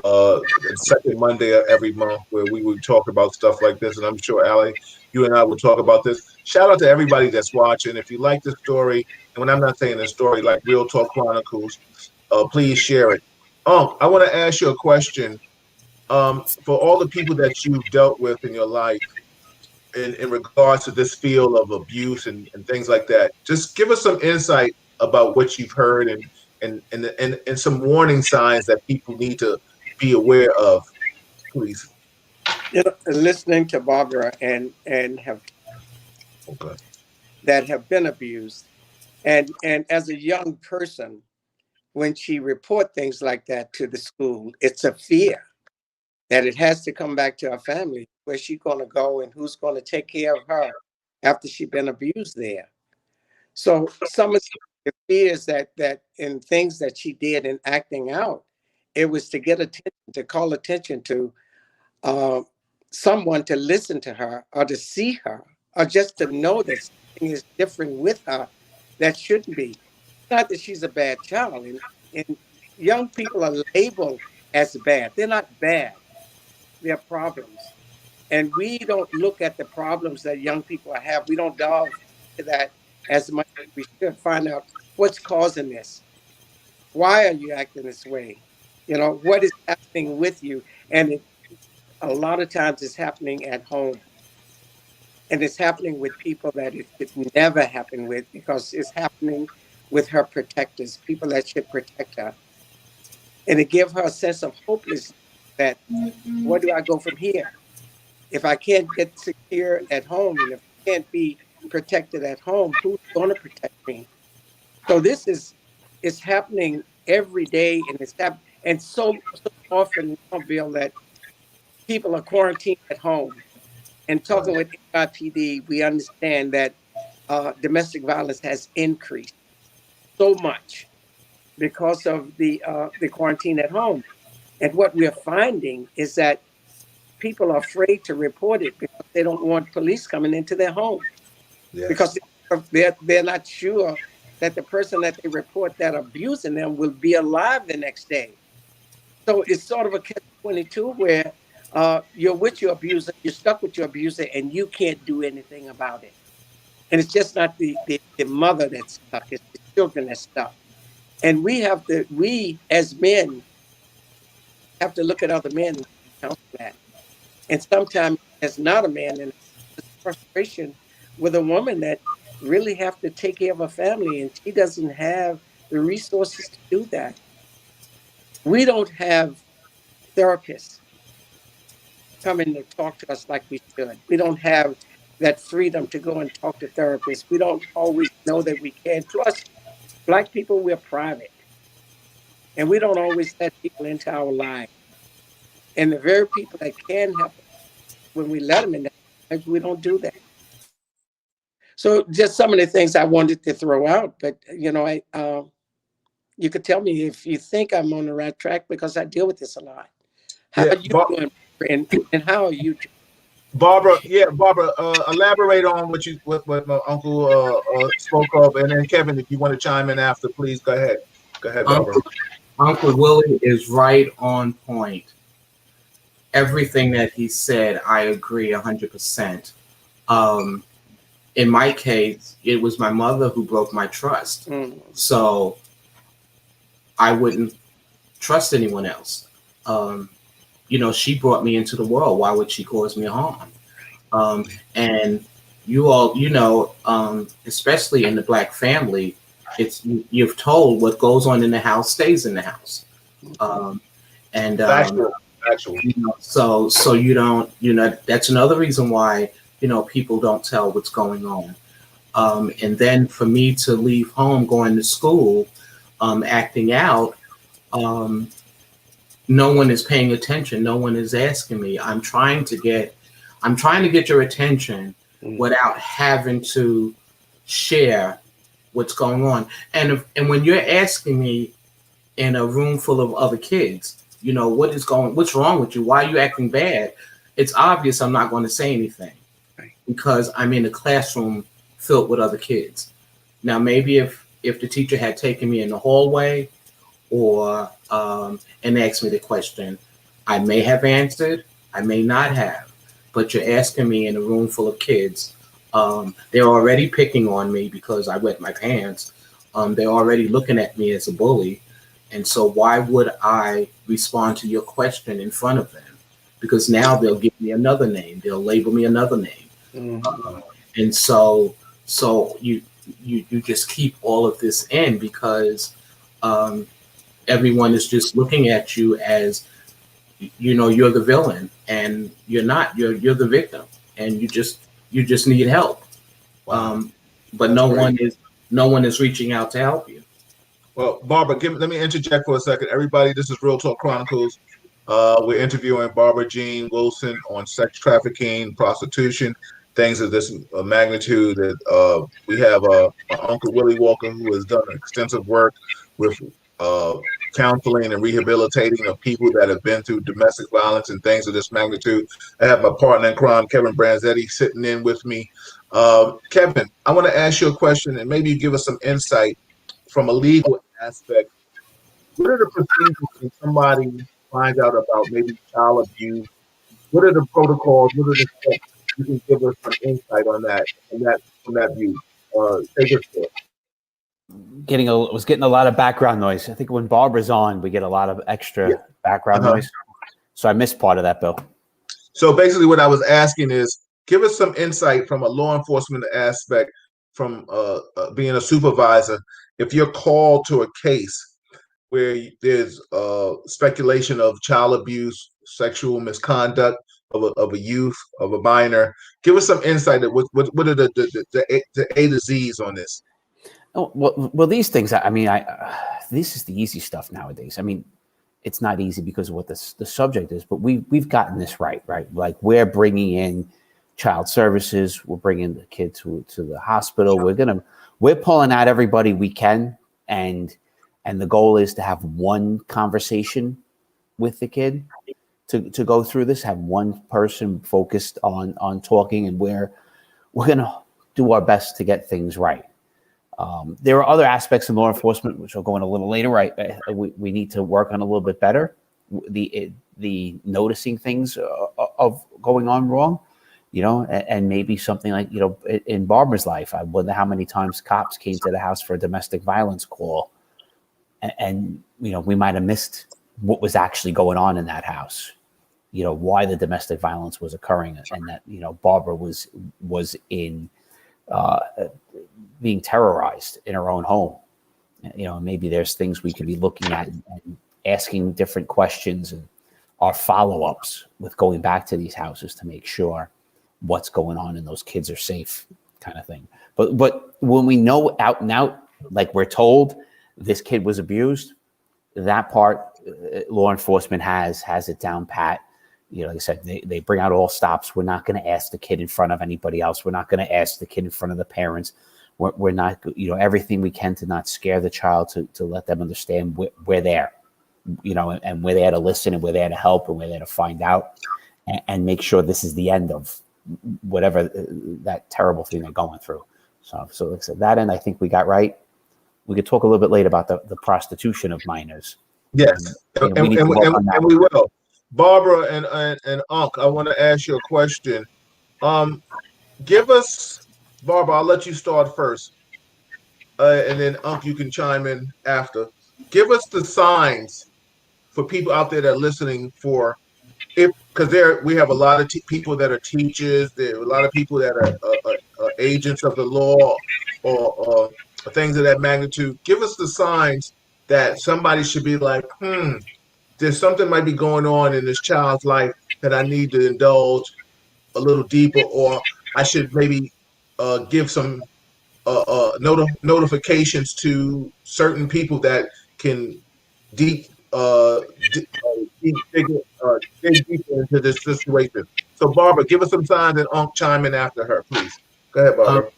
the second Monday of every month where we would talk about stuff like this. And I'm sure, Allie, you and I will talk about this. Shout out to everybody that's watching. If you like this story, and when I'm not saying a story like Real Talk Chronicles, please share it. I want to ask you a question. For all the people that you've dealt with in your life, in regards to this field of abuse and things like that. Just give us some insight about what you've heard and some warning signs that people need to be aware of, please. You know, listening to Barbara and have Okay. that have been abused, and as a young person, when she report things like that to the school, it's a fear that it has to come back to her family. Where's she going to go, and who's going to take care of her after she's been abused there? So some of the fears that in things that she did in acting out, it was to get attention, to call attention to uh, someone to listen to her or to see her or just to know that something is different with her that shouldn't be. Not that she's a bad child. And young people are labeled as bad. They're not bad. They're problems. And we don't look at the problems that young people have. We don't delve into that as much as we should. Find out what's causing this. Why are you acting this way? You know, what is happening with you? And a lot of times it's happening at home. And it's happening with people that it should never happen with, because it's happening with her protectors, people that should protect her. And it gives her a sense of hopelessness that where do I go from here? If I can't get secure at home, and if I can't be protected at home, who's going to protect me? So this is, it's happening every day, and it's happening. And so often, Bill, that people are quarantined at home. And talking with NYPD, we understand that domestic violence has increased so much because of the quarantine at home. And what we're finding is that people are afraid to report it because they don't want police coming into their home. Yes. Because they're not sure that the person that they report that abusing them will be alive the next day. So it's sort of a catch-22 where you're with your abuser, you're stuck with your abuser, and you can't do anything about it. And it's just not the mother that's stuck, it's the children that's stuck. And we as men have to look at other men and counsel that. And sometimes as not a man, and frustration with a woman that really have to take care of a family, and she doesn't have the resources to do that. We don't have therapists coming to talk to us like we should. We don't have that freedom to go and talk to therapists. We don't always know that we can. Plus, Black people, we're private. And we don't always let people into our lives. And the very people that can help us, when we let them in, we don't do that. So just some of the things I wanted to throw out, but you know, you could tell me if you think I'm on the right track, because I deal with this a lot. How are you doing, and how are you? Barbara, elaborate on what my uncle spoke of, and then Kevin, if you want to chime in after, please go ahead. Go ahead, Barbara. Uncle Willie is right on point. Everything that he said, I agree 100%. In my case, it was my mother who broke my trust. So I wouldn't trust anyone else. You know, she brought me into the world. Why would she cause me harm? And you all, you know, especially in the Black family, you've told what goes on in the house stays in the house. Actually. You know, so you don't, you know, that's another reason why, you know, people don't tell what's going on. And then for me to leave home, going to school, acting out, no one is paying attention. No one is asking me. I'm trying to get your attention without having to share what's going on. And when you're asking me in a room full of other kids, you know, what's wrong with you? Why are you acting bad? It's obvious I'm not going to say anything because I'm in a classroom filled with other kids. Now, maybe if the teacher had taken me in the hallway or and asked me the question, I may have answered, I may not have, but you're asking me in a room full of kids. They're already picking on me because I wet my pants. They're already looking at me as a bully. And so why would I respond to your question in front of them? Because now they'll give me another name. They'll label me another name. And so you just keep all of this in because everyone is just looking at you as, you're the villain, and you're not. You're the victim, and you just need help. Wow. But no one is reaching out to help you. Well, Barbara, let me interject for a second. Everybody, this is Real Talk Chronicles. We're interviewing Barbara Jean Wilson on sex trafficking, prostitution, things of this magnitude. That we have my Uncle Willie Walker, who has done extensive work with counseling and rehabilitating of people that have been through domestic violence and things of this magnitude. I have my partner in crime, Kevin Branzetti, sitting in with me. Kevin, I want to ask you a question, and maybe you give us some insight from a legal aspect. What are the procedures when somebody finds out about maybe child abuse? What are the protocols? What are the steps? You can give us some insight on that, from that view. Take us there. Was getting a lot of background noise. I think when Barbara's on, we get a lot of extra background noise. So I missed part of that, Bill. So basically, what I was asking is, give us some insight from a law enforcement aspect, from being a supervisor. If you're called to a case where there's speculation of child abuse, sexual misconduct of a youth, of a minor, give us some insight. What are the A to Z's on this? Oh, well, these things. I mean, this is the easy stuff nowadays. I mean, it's not easy because of what the subject is, but we've gotten this right? Like we're bringing in child services, we're bringing the kid to the hospital. We're pulling out everybody we can, and the goal is to have one conversation with the kid to go through this. Have one person focused on talking, and we're gonna do our best to get things right. There are other aspects of law enforcement which will go in a little later. Right, we need to work on a little bit better. The noticing things of going on wrong, and maybe something like in Barbara's life. I wonder how many times cops came to the house for a domestic violence call, and we might have missed what was actually going on in that house. Why the domestic violence was occurring, and that Barbara was in. Being terrorized in her own home. Maybe there's things we could be looking at and asking different questions, and our follow-ups with going back to these houses to make sure what's going on and those kids are safe, kind of thing. But when we know out and out, like we're told this kid was abused, that part law enforcement has it down pat. Like I said, they bring out all stops. We're not going to ask the kid in front of anybody else. We're not going to ask the kid in front of the parents. We're not, everything we can to not scare the child, to let them understand we're there, and we're there to listen, and we're there to help, and we're there to find out and make sure this is the end of whatever that terrible thing they're going through. So like I said, that end I think we got right. We could talk a little bit later about the prostitution of minors. Yes, and we will. Barbara and Unc, I want to ask you a question. Give us, Barbara, I'll let you start first, and then Unc, you can chime in after. Give us the signs for people out there that are listening, because we have a lot of people that are teachers. There are a lot of people that are agents of the law or things of that magnitude. Give us the signs that somebody should be like, there's something might be going on in this child's life that I need to indulge a little deeper, or I should maybe give some notifications to certain people that can dig deeper into this situation. So, Barbara, give us some signs, and Unc chime in after her, please. Go ahead, Barbara.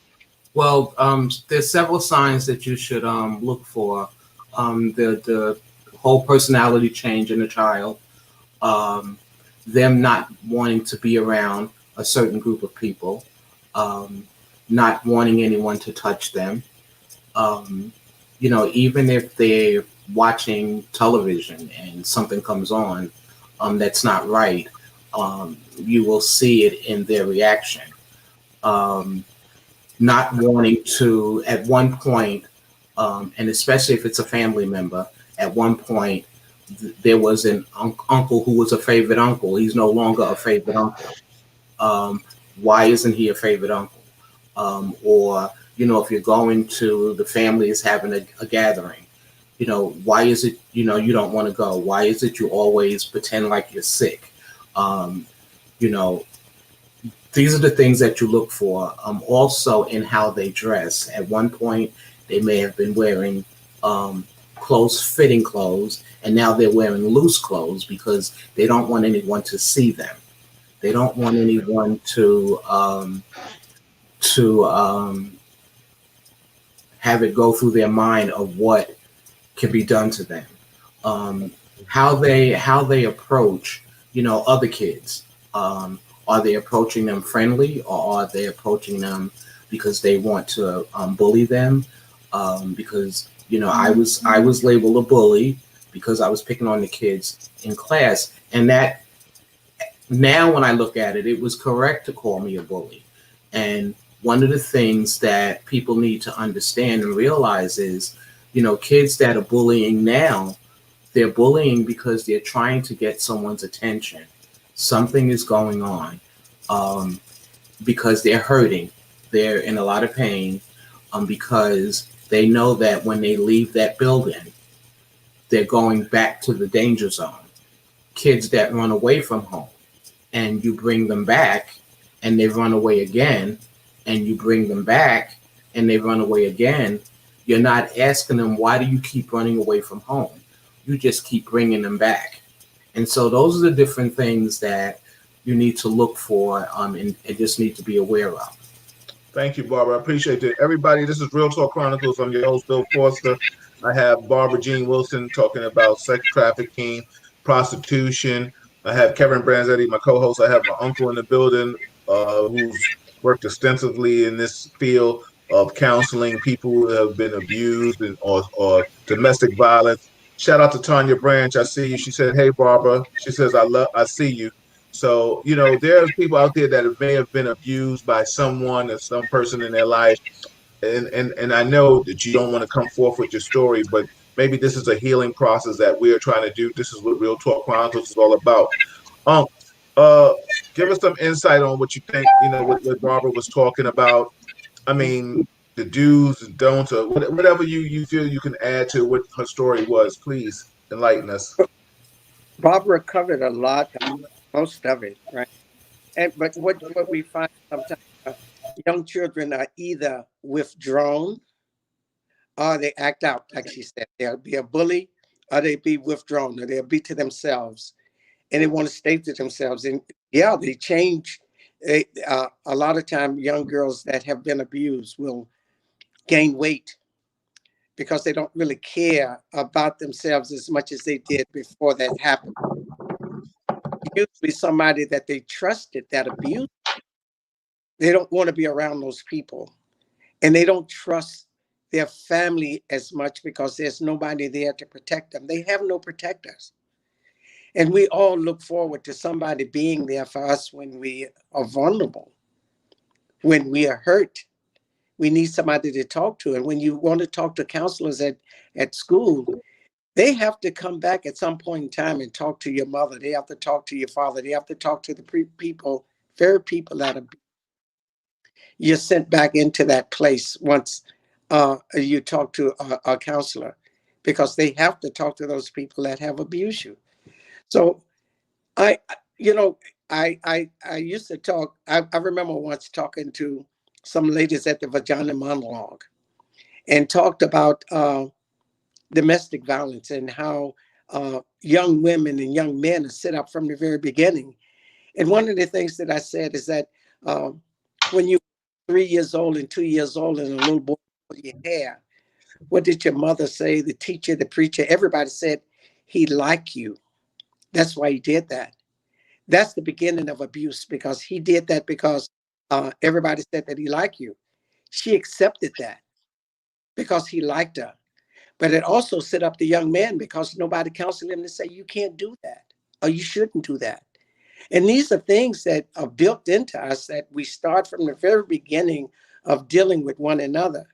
There's several signs that you should look for. The whole personality change in a child, them not wanting to be around a certain group of people, not wanting anyone to touch them. Even if they're watching television and something comes on that's not right, you will see it in their reaction. Not wanting to, at one point, and especially if it's a family member, at one point, there was an uncle who was a favorite uncle. He's no longer a favorite uncle. why isn't he a favorite uncle? Or, if you're going to the family is having a gathering, why is it, you don't want to go? Why is it you always pretend like you're sick? You know, these are the things that you look for. Also in how they dress. At one point, they may have been wearing close-fitting clothes, and now they're wearing loose clothes because they don't want anyone to see them. They don't want anyone to have it go through their mind of what can be done to them. Um, how they approach, other kids. Are they approaching them friendly, or are they approaching them because they want to bully them? Because I was labeled a bully because I was picking on the kids in class, and that now when I look at it, it was correct to call me a bully. And one of the things that people need to understand and realize is, kids that are bullying now, they're bullying because they're trying to get someone's attention. Something is going on, because they're hurting. They're in a lot of pain, because they know that when they leave that building, they're going back to the danger zone. Kids that run away from home and you bring them back and they run away again, and you bring them back and they run away again, you're not asking them, why do you keep running away from home? You just keep bringing them back. And so those are the different things that you need to look for, and just need to be aware of. Thank you, Barbara. I appreciate it. Everybody, this is Real Talk Chronicles. I'm your host, Bill Forster. I have Barbara Jean Wilson talking about sex trafficking, prostitution. I have Kevin Branzetti, my co-host. I have my uncle in the building, who's worked extensively in this field of counseling people who have been abused or domestic violence. Shout out to Tanya Branch. I see you. She said, "Hey, Barbara." She says, I see you." So, there's people out there that may have been abused by someone or some person in their life. And I know that you don't want to come forth with your story, but maybe this is a healing process that we're trying to do. This is what Real Talk Chronicles is all about. Um, uh, Give us some insight on what you think, what Barbara was talking about. I mean, the do's and don'ts, or whatever you feel you can add to what her story was. Please enlighten us. Barbara covered a lot, most of it, right? But what we find sometimes, young children are either withdrawn or they act out, like she said. They'll be a bully, or they be withdrawn, or they'll be to themselves, and they want to stay to themselves. And yeah, they change. A lot of time, young girls that have been abused will gain weight because they don't really care about themselves as much as they did before that happened. Usually somebody that they trusted that abused, they don't want to be around those people. And they don't trust their family as much because there's nobody there to protect them. They have no protectors. And we all look forward to somebody being there for us when we are vulnerable, when we are hurt. We need somebody to talk to. And when you want to talk to counselors at school, they have to come back at some point in time and talk to your mother. They have to talk to your father. They have to talk to the people, very people that are, you're sent back into that place once you talk to a counselor, because they have to talk to those people that have abused you. So I, you know, I used to talk. I remember once talking to some ladies at the Vagina Monologue and talked about domestic violence and how young women and young men are set up from the very beginning. And one of the things that I said is that when you 3 years old and 2 years old and a little boy pulled your hair, what did your mother say? The teacher, the preacher, everybody said he liked you. That's why he did that. That's the beginning of abuse, because he did that because everybody said that he liked you. She accepted that because he liked her. But it also set up the young man because nobody counseled him to say, you can't do that, or you shouldn't do that. And these are things that are built into us that we start from the very beginning of dealing with one another.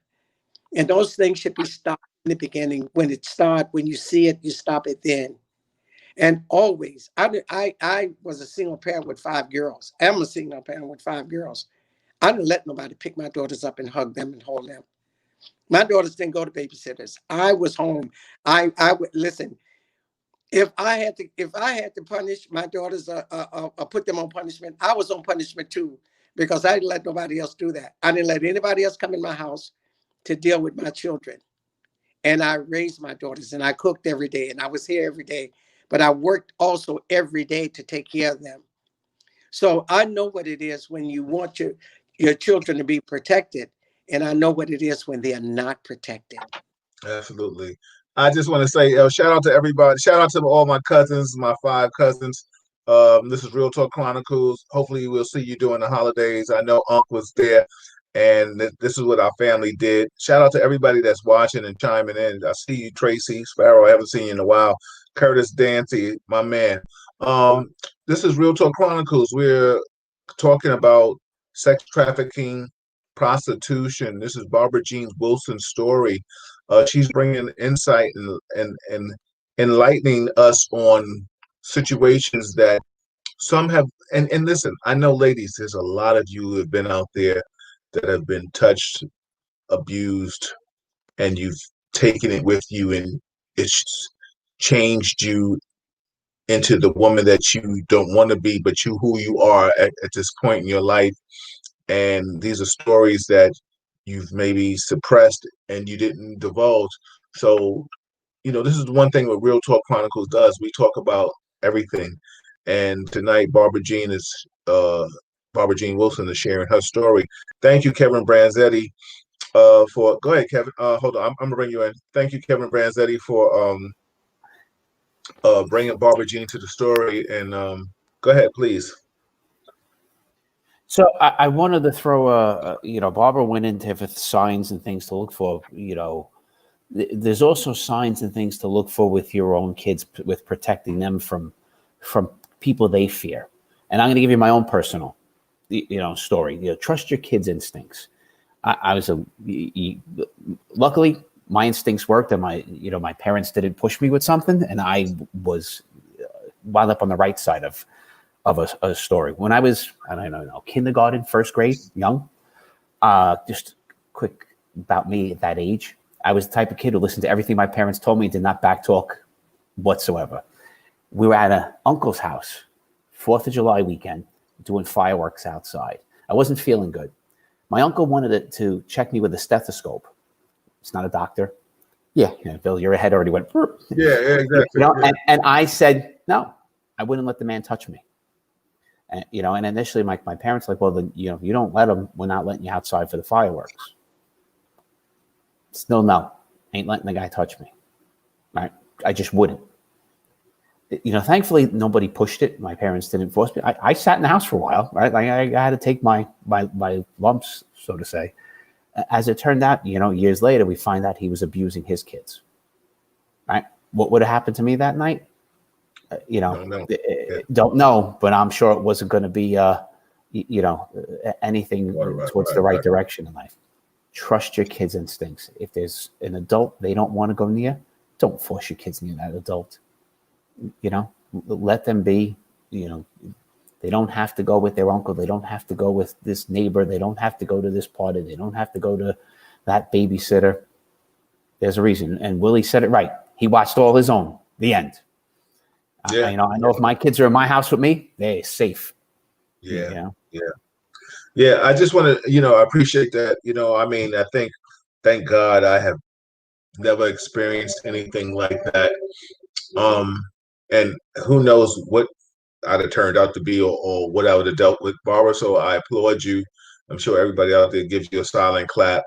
And those things should be stopped in the beginning. When it starts, when you see it, you stop it then. And always, I was a single parent with 5 girls. I'm a single parent with 5 girls. I didn't let nobody pick my daughters up and hug them and hold them. My daughters didn't go to babysitters. I was home. I would listen. If I had to punish my daughters or put them on punishment, I was on punishment too, because I didn't let nobody else do that. I didn't let anybody else come in my house to deal with my children. And I raised my daughters, and I cooked every day, and I was here every day. But I worked also every day to take care of them. So I know what it is when you want your children to be protected, and I know what it is when they are not protected. Absolutely. I just want to say, shout out to everybody. Shout out to all my cousins, my 5 cousins. This is Real Talk Chronicles. Hopefully, we'll see you during the holidays. I know Unc was there, and this is what our family did. Shout out to everybody that's watching and chiming in. I see you, Tracy Sparrow. I haven't seen you in a while. Curtis Dancy, my man. This is Real Talk Chronicles. We're talking about sex trafficking, prostitution. This is Barbara Jean Wilson's story. She's bringing insight and enlightening us on situations that some have. And listen, I know, ladies, there's a lot of you who have been out there that have been touched, abused, and you've taken it with you, and it's changed you into the woman that you don't want to be, but who you are at this point in your life. And these are stories that you've maybe suppressed and you didn't divulge. So, this is one thing what Real Talk Chronicles does. We talk about everything. And tonight, Barbara Jean Wilson is sharing her story. Thank you, Kevin Branzetti, for. Go ahead, Kevin. Hold on, I'm gonna bring you in. Thank you, Kevin Branzetti, for bringing Barbara Jean to the story. And go ahead, please. So I wanted to throw Barbara went into signs and things to look for. There's also signs and things to look for with your own kids, with protecting them from people they fear. And I'm going to give you my own personal, story. Trust your kids' instincts. Luckily my instincts worked, and my parents didn't push me with something, and I was wound up on the right side of a story. When I was, I don't know, kindergarten, first grade, young, just quick about me at that age. I was the type of kid who listened to everything my parents told me, did not backtalk whatsoever. We were at an uncle's house, 4th of July weekend, doing fireworks outside. I wasn't feeling good. My uncle wanted to check me with a stethoscope. It's not a doctor. Yeah, Bill, your head already went. Yeah, exactly. And I said, no, I wouldn't let the man touch me. And, and initially my parents were like, well, then, you don't let them, we're not letting you outside for the fireworks. Still, no, ain't letting the guy touch me. Right? I just wouldn't. Thankfully, nobody pushed it. My parents didn't force me. I sat in the house for a while, right? Like I had to take my lumps, so to say. As it turned out, years later, we find out he was abusing his kids. Right? What would have happened to me that night? Don't know, but I'm sure it wasn't going to be, anything towards the right direction in life. Trust your kids' instincts. If there's an adult they don't want to go near, don't force your kids near that adult. Let them be. They don't have to go with their uncle. They don't have to go with this neighbor. They don't have to go to this party. They don't have to go to that babysitter. There's a reason. And Willie said it right. He watched all his own. The end. Yeah. I know if my kids are in my house with me, they're safe. Yeah. Yeah. I just want to, I appreciate that. I think, thank God I have never experienced anything like that. And who knows what I'd have turned out to be or what I would have dealt with, Barbara. So I applaud you. I'm sure everybody out there gives you a silent clap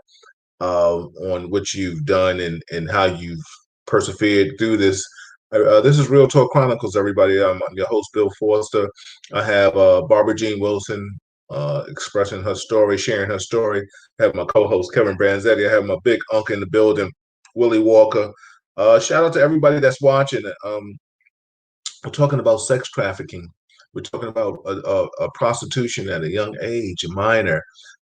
on what you've done and how you've persevered through this. This is Real Talk Chronicles, everybody. I'm your host, Bill Forster. I have Barbara Jean Wilson expressing her story, sharing her story. I have my co-host, Kevin Branzetti. I have my big uncle in the building, Willie Walker. Shout out to everybody that's watching. We're talking about sex trafficking. We're talking about a prostitution at a young age, a minor.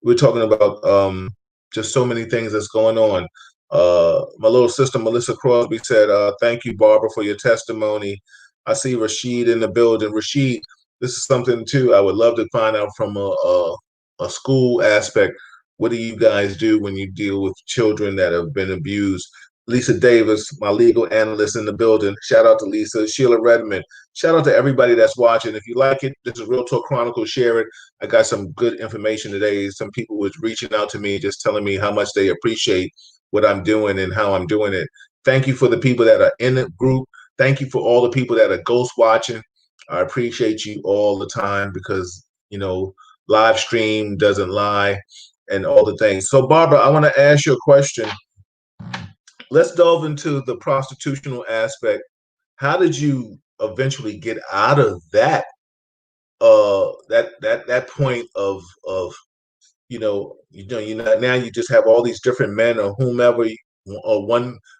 We're talking about just so many things that's going on. My little sister, Melissa Crosby, said, thank you, Barbara, for your testimony. I see Rashid in the building. Rashid, this is something too I would love to find out from a school aspect. What do you guys do when you deal with children that have been abused? Lisa Davis, my legal analyst in the building. Shout out to Lisa. Sheila Redmond. Shout out to everybody that's watching. If you like it, this is Real Talk Chronicle. Share it. I got some good information today. Some people was reaching out to me, just telling me how much they appreciate what I'm doing and how I'm doing it. Thank you for the people that are in the group. Thank you for all the people that are ghost watching. I appreciate you all the time because, live stream doesn't lie and all the things. So, Barbara, I want to ask you a question. Let's delve into the prostitutional aspect. How did you eventually get out of that that point of now you just have all these different men or whomever, or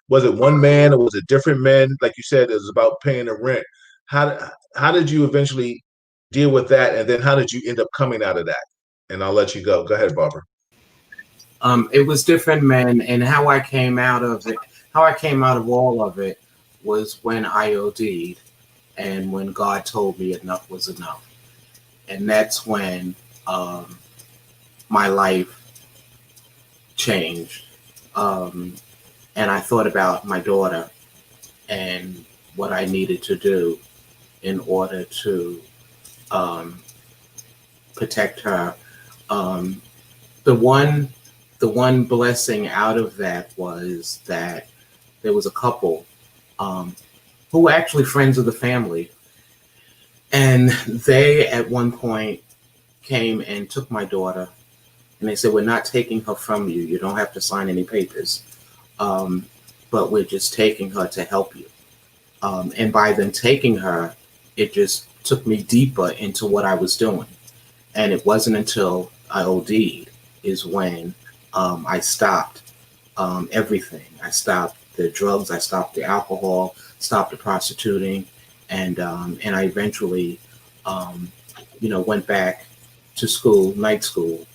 was it one man or was it different men? Like you said, it was about paying the rent. How did you eventually deal with that, and then how did you end up coming out of that? And I'll let you go. Go ahead, Barbara. It was different men, and how I came out of it, how I came out of all of it, was when I OD'd, and when God told me enough was enough, and that's when my life changed, and I thought about my daughter and what I needed to do in order to protect her. The one blessing out of that was that there was a couple who were actually friends of the family, and they at one point came and took my daughter, and they said, "We're not taking her from you. You don't have to sign any papers, but we're just taking her to help you." And by them taking her, it just took me deeper into what I was doing. And it wasn't until I OD'd is when I stopped everything. I stopped the drugs, I stopped the alcohol, stopped the prostituting, and I eventually, went back to school, night school.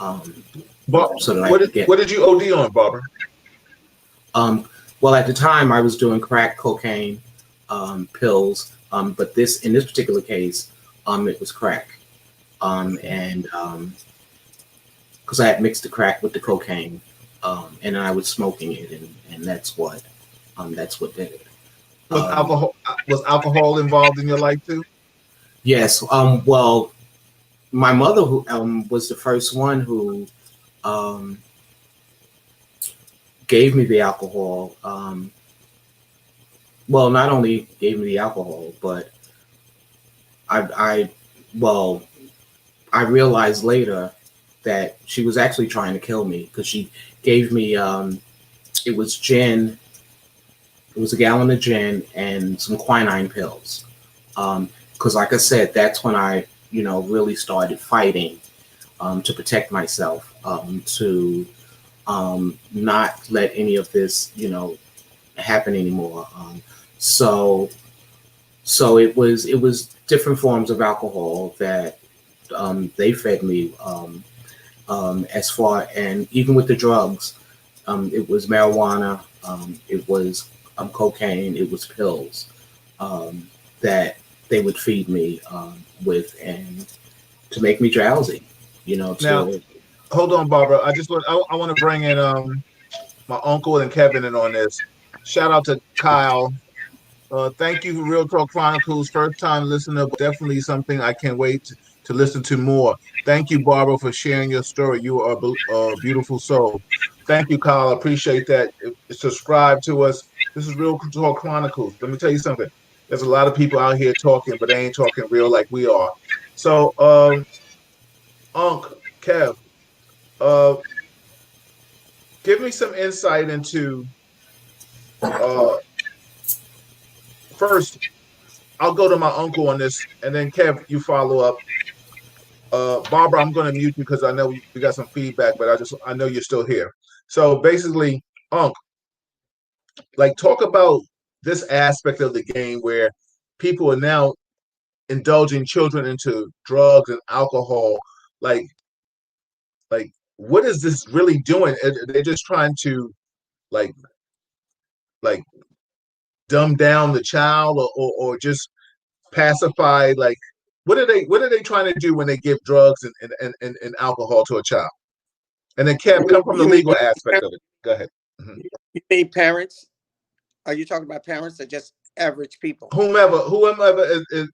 So that what did you OD on, Barbara? Well, at the time I was doing crack, cocaine, pills, but in this particular case, it was crack, and because I had mixed the crack with the cocaine, and I was smoking it, and that's what did it. Was alcohol involved in your life too? Yes. Well, my mother who was the first one who gave me the alcohol. Well, not only gave me the alcohol, but I realized later that she was actually trying to kill me, because she gave me it was gin. It was a gallon of gin and some quinine pills. Because, like I said, that's when I really started fighting to protect myself, to not let any of this happen anymore. So it was different forms of alcohol that they fed me, as far, and even with the drugs, it was marijuana, it was cocaine, it was pills that they would feed me with, and to make me drowsy. Now, hold on, Barbara. I want to bring in my uncle and Kevin in on this. Shout out to Kyle. Thank you for Real Talk Chronicles. First time listener, but definitely something I can't wait to listen to more. Thank you, Barbara, for sharing your story. You are a beautiful soul. Thank you, Kyle. I appreciate that. Subscribe to us. This is Real Talk Chronicles. Let me tell you something. There's a lot of people out here talking, but they ain't talking real like we are. So, Unc, Kev, give me some insight into first, I'll go to my uncle on this, and then Kev, you follow up. Barbara, I'm going to mute you because I know we got some feedback, but I know you're still here. So basically, Unc, talk about this aspect of the game where people are now indulging children into drugs and alcohol. Like, what is this really doing? They're just trying to like dumb down the child, or just pacify, like what are they trying to do when they give drugs and alcohol to a child? And then Kev, come from the You mean, legal aspect of it. Go ahead. Mhm. you mean parents? Are you talking about parents or just average people? Whomever is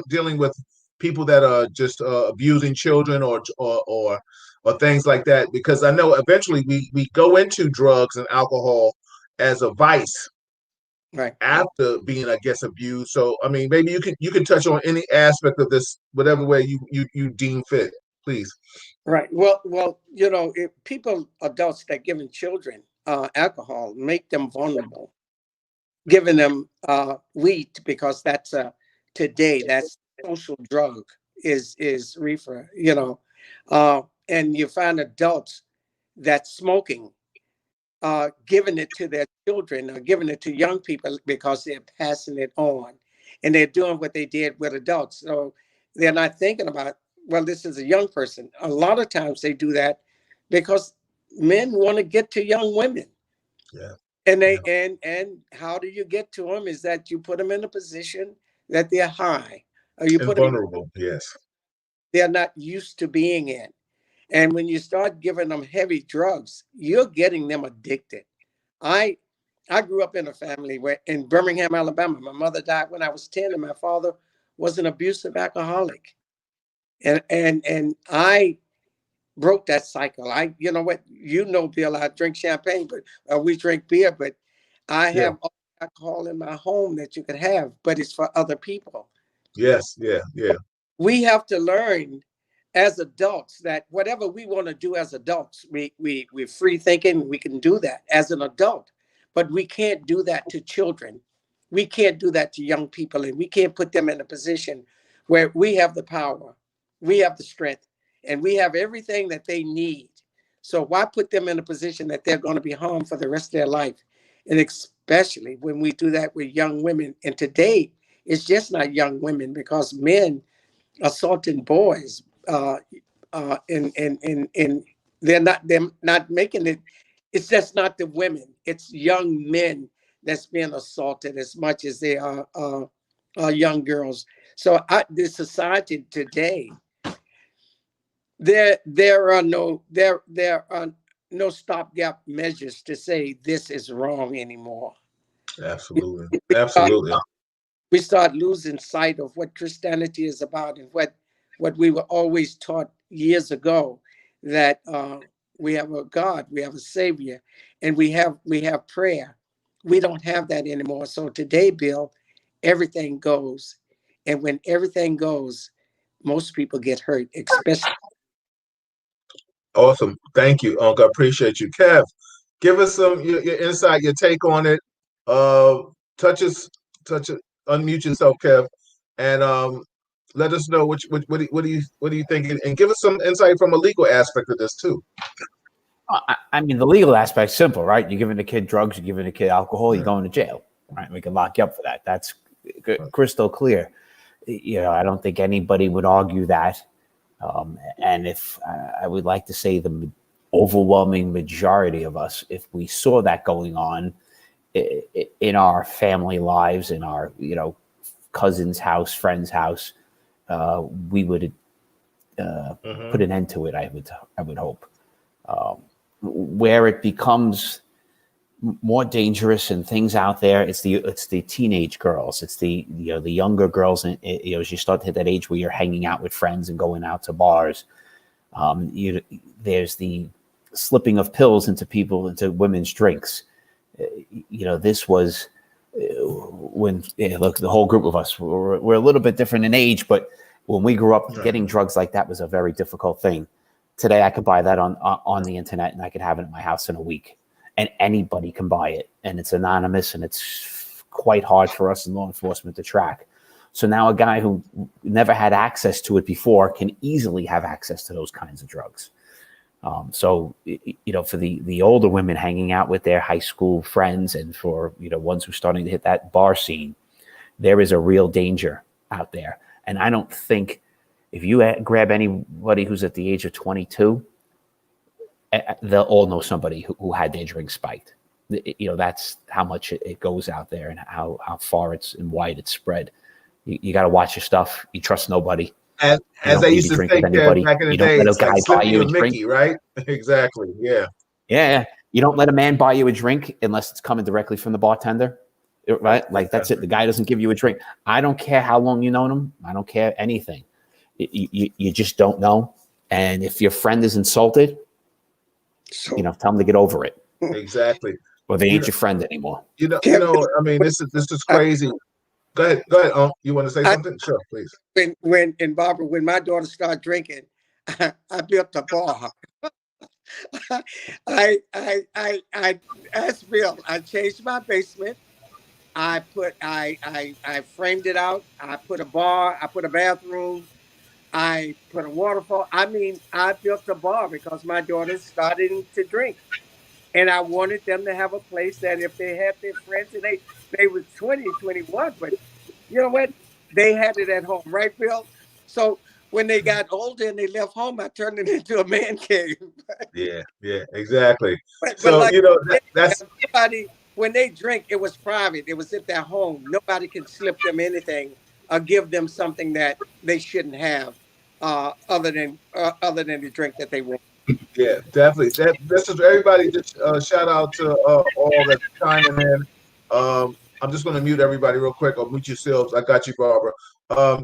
dealing with people that are just abusing children or things like that, because I know eventually we go into drugs and alcohol as a vice Right. after being, I guess, abused. So I mean, maybe you can touch on any aspect of this, whatever way you deem fit, please. Right. Well, you know, if people, adults that giving children alcohol, make them vulnerable. Giving them weed because that's today that's social drug is reefer. You know, and you find adults that smoking, giving it to their children or giving it to young people because they're passing it on, and they're doing what they did with adults. So they're not thinking about, well, this is a young person. A lot of times they do that because men want to get to young women. Yeah. And Yeah. And how do you get to them is that you put them in a position that they're high, or you And put them vulnerable, yes. they're not used to being in. And when you start giving them heavy drugs, you're getting them addicted. I I grew up in a family where in Birmingham, Alabama, my mother died when I was 10, and my father was an abusive alcoholic. And I broke that cycle. You know what, Bill, I drink champagne, but we drink beer, but I Yeah. have all the alcohol in my home that you could have, but it's for other people. Yes. Yeah. Yeah. We have to learn as adults that whatever we want to do as adults, we're free thinking, we can do that as an adult, but we can't do that to children. We can't do that to young people, and we can't put them in a position where we have the power, we have the strength, and we have everything that they need. So why put them in a position that they're going to be harmed for the rest of their life? And especially when we do that with young women. And today, it's just not young women, because men assaulting boys, and they're not making it. It's just not the women. It's young men that's being assaulted as much as they are young girls. So the society today, there are no stopgap measures to say this is wrong anymore. Absolutely. We start, Absolutely. we start losing sight of what Christianity is about, and what we were always taught years ago, that we have a God, we have a Savior, and we have prayer. We don't have that anymore. So today, Bill, everything goes, and when everything goes, most people get hurt, especially. Awesome. Thank you, Uncle. I appreciate you. Kev, give us your insight, your take on it. Uh, touch us, touch it, unmute yourself, Kev, and let us know what do you think, and give us some insight from a legal aspect of this too. I mean, the legal aspect's simple, right? You're giving a kid drugs, you're giving a kid alcohol, you're Right. going to jail, right? We can lock you up for that. That's crystal clear. I don't think anybody would argue that. And if I would like to say the overwhelming majority of us, if we saw that going on in our family lives, in our cousin's house, friend's house, we would put an end to it. I would hope. Where it becomes more dangerous and things out there, it's the teenage girls, it's the younger girls, and as you start to hit that age where you're hanging out with friends and going out to bars, there's the slipping of pills into women's drinks. This was when look, the whole group of us we're a little bit different in age, but when we grew up, getting drugs like that was a very difficult thing. Today, I could buy that on the internet, and I could have it at my house in a week. And anybody can buy it, and it's anonymous, and it's quite hard for us in law enforcement to track. So now a guy who never had access to it before can easily have access to those kinds of drugs. So for the older women hanging out with their high school friends, and for ones who are starting to hit that bar scene, there is a real danger out there. And I don't think if you grab anybody who's at the age of 22, they'll all know somebody who had their drink spiked. That's how much it goes out there, and how far and wide it's spread. You got to watch your stuff. You trust nobody. As You don't they need used to to drink say, with Kev, anybody. back in the You don't day, let a it's like guy buy Slippy you a and drink. Mickey, right? Exactly. Yeah. Yeah, you don't let a man buy you a drink unless it's coming directly from the bartender, right? Like that's it. The guy doesn't give you a drink. I don't care how long you known him. I don't care anything. You just don't know. And if your friend is insulted, So, tell him to get over it, Exactly. or they You ain't know, your friend anymore. Kevin, I mean, this is crazy. Go ahead. You want to say I, something? Sure, please. when and Barbara, when my daughter started drinking, I built a bar. I asked Bill. I changed my basement. I framed it out. I put a bar. I put a bathroom. I put a waterfall. I mean, I built a bar because my daughters started to drink. And I wanted them to have a place that if they had their friends and they were 20, 21, but you know what? They had it at home, right, Bill? So when they got older and they left home, I turned it into a man cave. Yeah, exactly. But So like that's nobody, when they drink, it was private. It was at their home. Nobody could slip them anything or give them something that they shouldn't have, other than the drink that they want. yeah, definitely. This is everybody. Just shout out to all that's chiming in. I'm just going to mute everybody real quick. Or mute yourselves. I got you, Barbara.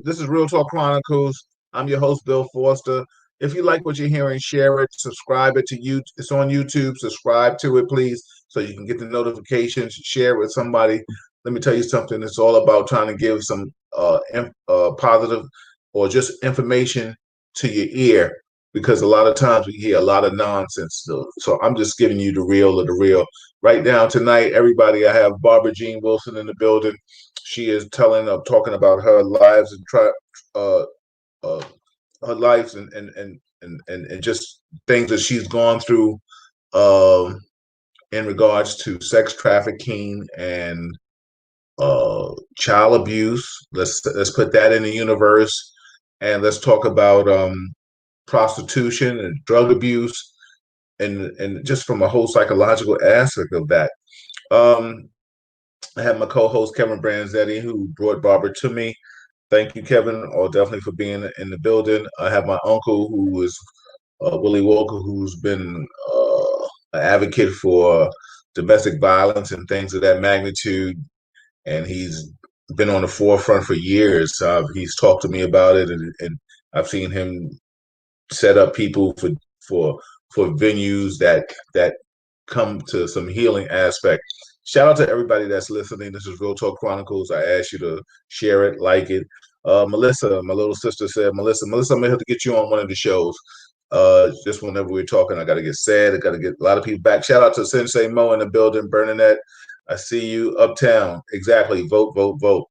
This is Real Talk Chronicles. I'm your host, Bill Foster. If you like what you're hearing, share it, subscribe it to you. It's on YouTube. Subscribe to it, please, so you can get the notifications. Share it with somebody. Let me tell you something. It's all about trying to give some positive or just information to your ear, because a lot of times we hear a lot of nonsense. So I'm just giving you the real of the real. Right now, tonight, everybody, I have Barbara Jean Wilson in the building. She is talking about her lives and uh, uh, her lives and just things that she's gone through um, in regards to sex trafficking and child abuse. Let's put that in the universe, and let's talk about prostitution and drug abuse, and just from a whole psychological aspect of that. Um, I have my co-host Kevin Branzetti, who brought Barbara to me. Thank you, Kevin, or definitely for being in the building. I have my uncle, who is Willie Walker, who's been an advocate for domestic violence and things of that magnitude, and he's been on the forefront for years. He's talked to me about it, and I've seen him set up people for for venues that come to some healing aspect. Shout out to everybody that's listening. This is Real Talk Chronicles. I ask you to share it, like it. Melissa, my little sister said, Melissa, I'm gonna have to get you on one of the shows. Just whenever we're talking, I gotta get sad. I gotta get a lot of people back. Shout out to Sensei Mo in the building, Bernadette. I see you uptown. Exactly. Vote, vote, vote.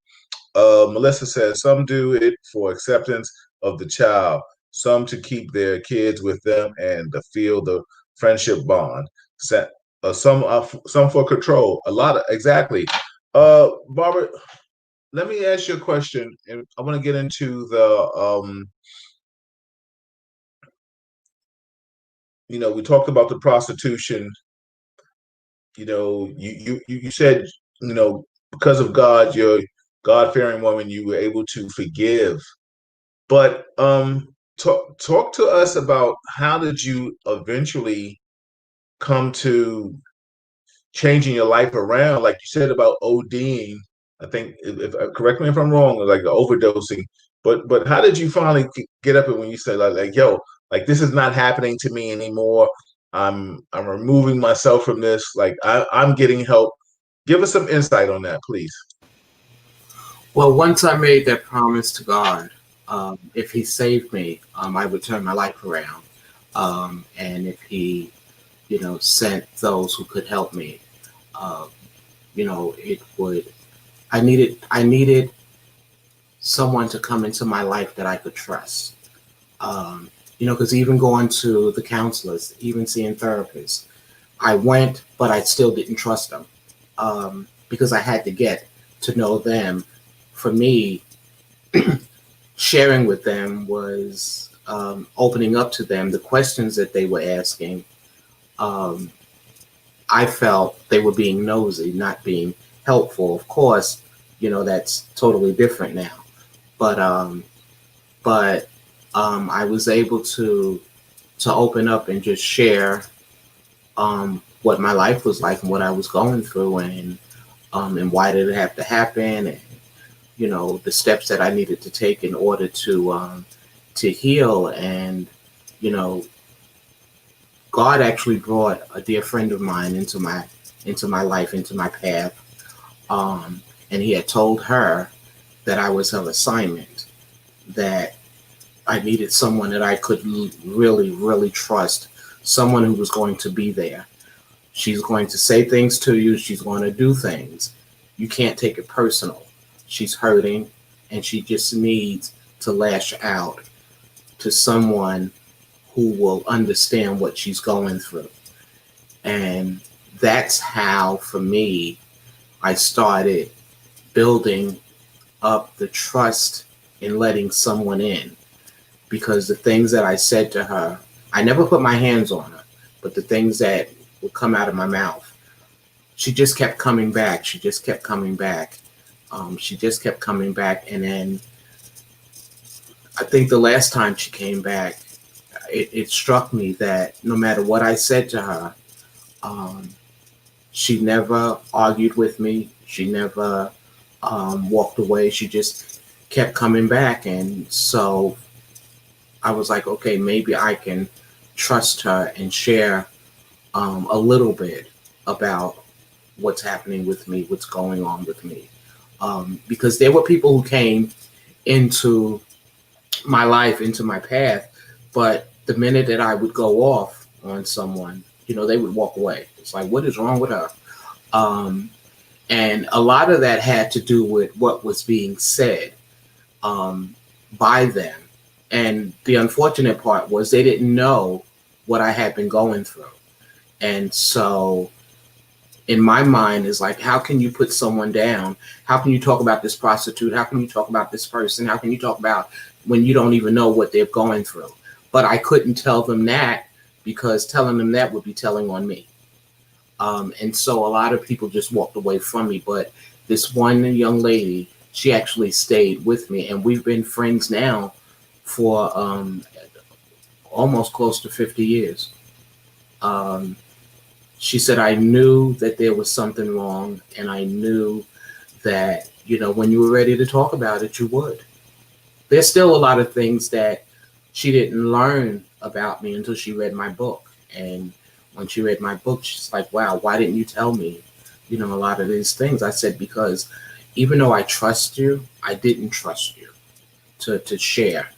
Melissa says some do it for acceptance of the child, some to keep their kids with them and to feel the friendship bond. Some for control. A lot of exactly. Barbara, let me ask you a question, and I want to get into the we talked about the prostitution. You said, because of God, you're God-fearing woman, you were able to forgive. But talk to us about how did you eventually come to changing your life around, like you said about ODing. I think, if correct me if I'm wrong, like the overdosing. But how did you finally get up and when you said like yo, like this is not happening to me anymore. I'm removing myself from this. Like I'm getting help. Give us some insight on that, please. Well, once I made that promise to God, if He saved me, I would turn my life around. And if He, sent those who could help me, uh, it would. I needed someone to come into my life that I could trust. Because even going to the counselors, even seeing therapists, I went, but I still didn't trust them, because I had to get to know them. For me, sharing with them was opening up to them the questions that they were asking. Um, I felt they were being nosy, not being helpful. Of course, that's totally different now. but I was able to open up and just share what my life was like and what I was going through, and why did it have to happen, and the steps that I needed to take in order to heal. And you know God actually brought a dear friend of mine into my life, into my path, and he had told her that I was her assignment, that I needed someone that I could really, really trust, someone who was going to be there. She's going to say things to you. She's going to do things. You can't take it personal. She's hurting, and she just needs to lash out to someone who will understand what she's going through. And that's how, for me, I started building up the trust in letting someone in. Because the things that I said to her, I never put my hands on her, but the things that would come out of my mouth, she just kept coming back. She just kept coming back. She just kept coming back. And then I think the last time she came back, it struck me that no matter what I said to her, she never argued with me. She never walked away. She just kept coming back. And so I was like, okay, maybe I can trust her and share a little bit about what's happening with me, what's going on with me. Because there were people who came into my life, into my path, but the minute that I would go off on someone, they would walk away. It's like, what is wrong with her? And a lot of that had to do with what was being said by them. And the unfortunate part was they didn't know what I had been going through. And so in my mind is like, how can you put someone down? How can you talk about this prostitute? How can you talk about this person? How can you talk about when you don't even know what they're going through? But I couldn't tell them that, because telling them that would be telling on me. And so a lot of people just walked away from me. But this one young lady, she actually stayed with me, and we've been friends now for almost close to 50 years. She said, I knew that there was something wrong, and I knew that, when you were ready to talk about it, you would. There's still a lot of things that she didn't learn about me until she read my book. And when she read my book, she's like, wow, why didn't you tell me, a lot of these things? I said, because even though I trust you, I didn't trust you to share.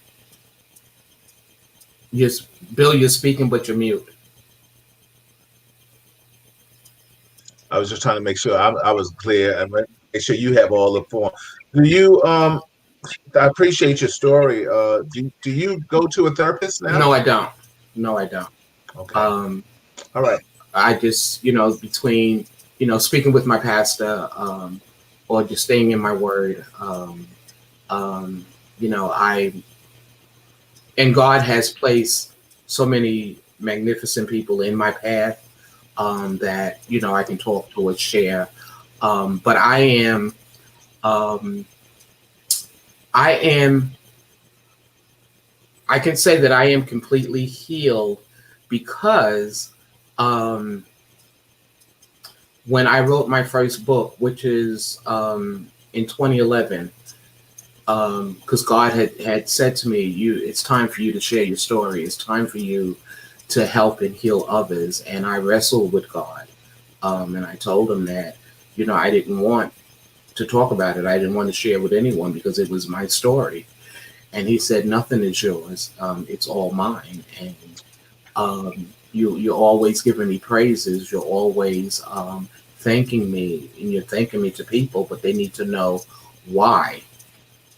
Bill, you're speaking, but you're mute. I was just trying to make sure I was clear and make sure you have all the form. Do you? I appreciate your story. Do you go to a therapist now? No, I don't. No, I don't. Okay. All right. I just, between, speaking with my pastor, or just staying in my word, and God has placed so many magnificent people in my path that, I can talk to or share. But I can say that I am completely healed, because when I wrote my first book, which is in 2011, because God had said to me, it's time for you to share your story. It's time for you to help and heal others. And I wrestled with God. And I told him that, I didn't want to talk about it. I didn't want to share with anyone because it was my story. And he said, nothing is yours. It's all mine. And you're always giving me praises. You're always thanking me, and you're thanking me to people, but they need to know why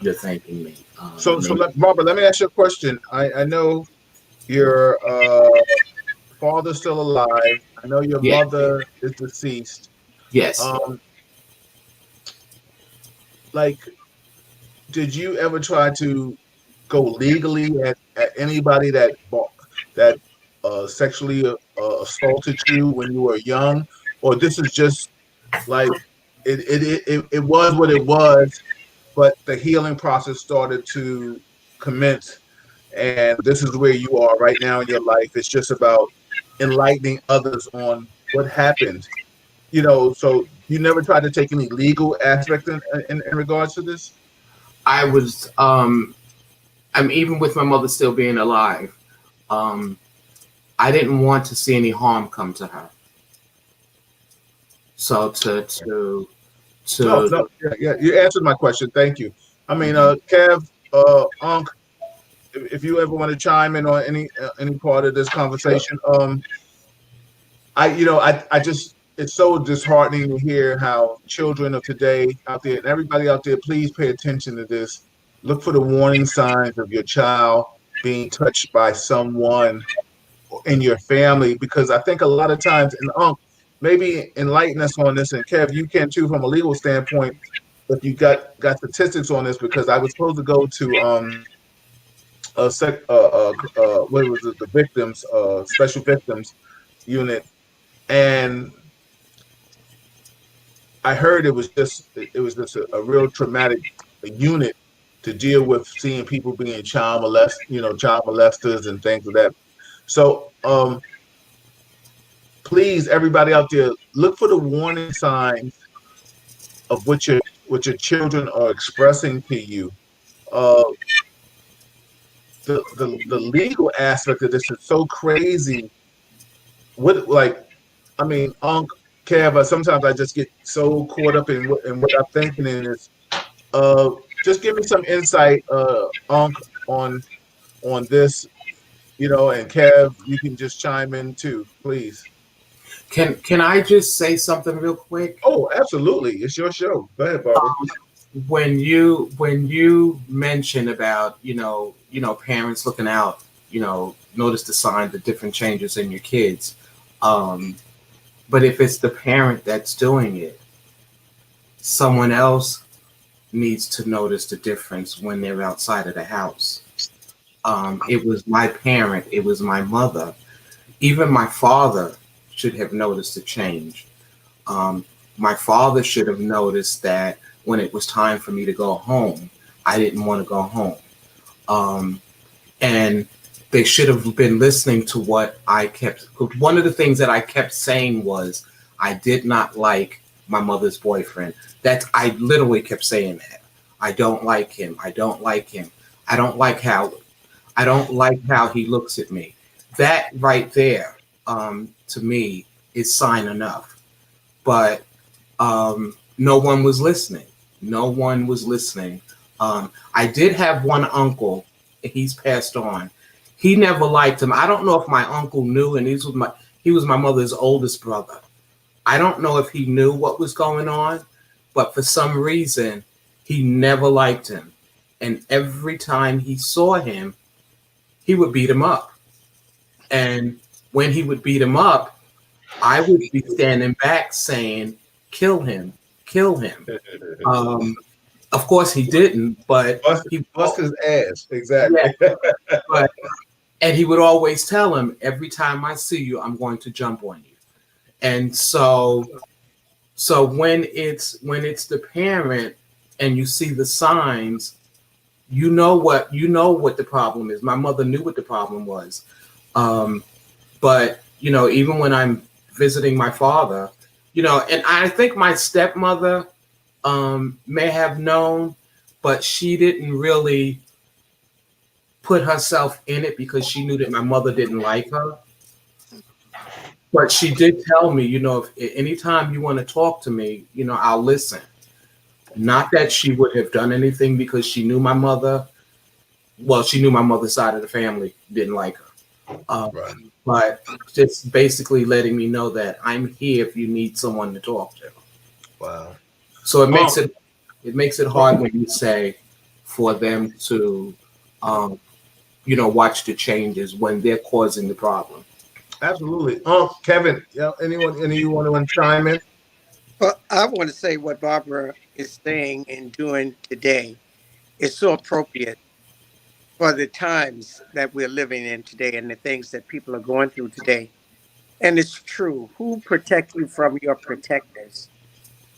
you're thanking me. Barbara, let me ask you a question. I know your father's still alive. I know your mother is deceased. Yes. Did you ever try to go legally at anybody that sexually assaulted you when you were young, or this is just like it was what it was, but the healing process started to commence. And this is where you are right now in your life. It's just about enlightening others on what happened. So you never tried to take any legal aspect in regards to this? I was, even with my mother still being alive, um, I didn't want to see any harm come to her. So No, to no, yeah, you answered my question. Thank you. I mean, Kev, Unc, if you ever want to chime in on any part of this conversation, I just it's so disheartening to hear how children of today out there and everybody out there, please pay attention to this. Look for the warning signs of your child being touched by someone in your family, because I think a lot of times, and maybe enlighten us on this, and Kev, you can too from a legal standpoint, if you got statistics on this, because I was supposed to go to what was it, the victims, special victims unit, and I heard it was just a real traumatic unit to deal with seeing people being child molesters and things of that. So please, everybody out there, look for the warning signs of what your children are expressing to you. Uh, the legal aspect of this is so crazy. What like I mean, Unc, Kev, sometimes I just get so caught up in what I'm thinking in is uh just give me some insight, Unc, on this, and Kev, you can just chime in too, please. can I just say something real quick? Oh, absolutely. It's your show. Go ahead, Barbara. When you mention about parents looking out, notice the signs, the different changes in your kids, um, but if it's the parent that's doing it, someone else needs to notice the difference when they're outside of the house. It was my parent, it was my mother, even my father should have noticed a change. Um, my father should have noticed that when it was time for me to go home, I didn't want to go home. Um, and they should have been listening to what I kept. One of the things that I kept saying was, I did not like my mother's boyfriend. I literally kept saying that. I don't like him. I don't like him. I don't like how I don't like how he looks at me. That right there, to me, is sign enough. But no one was listening. No one was listening. I did have one uncle. He's passed on. He never liked him. I don't know if my uncle knew, and he was my mother's oldest brother. I don't know if he knew what was going on, but for some reason, he never liked him. And every time he saw him, he would beat him up. And when he would beat him up, I would be standing back saying, "Kill him, kill him." Um, of course, he didn't, but Bust his ass. yeah, Exactly. but and he would always tell him, "Every time I see you, I'm going to jump on you." And so when it's the parent and you see the signs, you know what the problem is. My mother knew what the problem was. Um, but even when I'm visiting my father, and I think my stepmother may have known, but she didn't really put herself in it because she knew that my mother didn't like her. But she did tell me, if anytime you want to talk to me, I'll listen. Not that she would have done anything because she knew my mother. Well, she knew my mother's side of the family didn't like her. Right. But just basically letting me know that I'm here if you need someone to talk to. Wow. So it makes it hard when you say for them to watch the changes when they're causing the problem. Absolutely. Kevin, anyone, any of you want to chime in? Well, I want to say what Barbara is saying and doing today is so appropriate for the times that we're living in today and the things that people are going through today. And it's true. Who protects you from your protectors?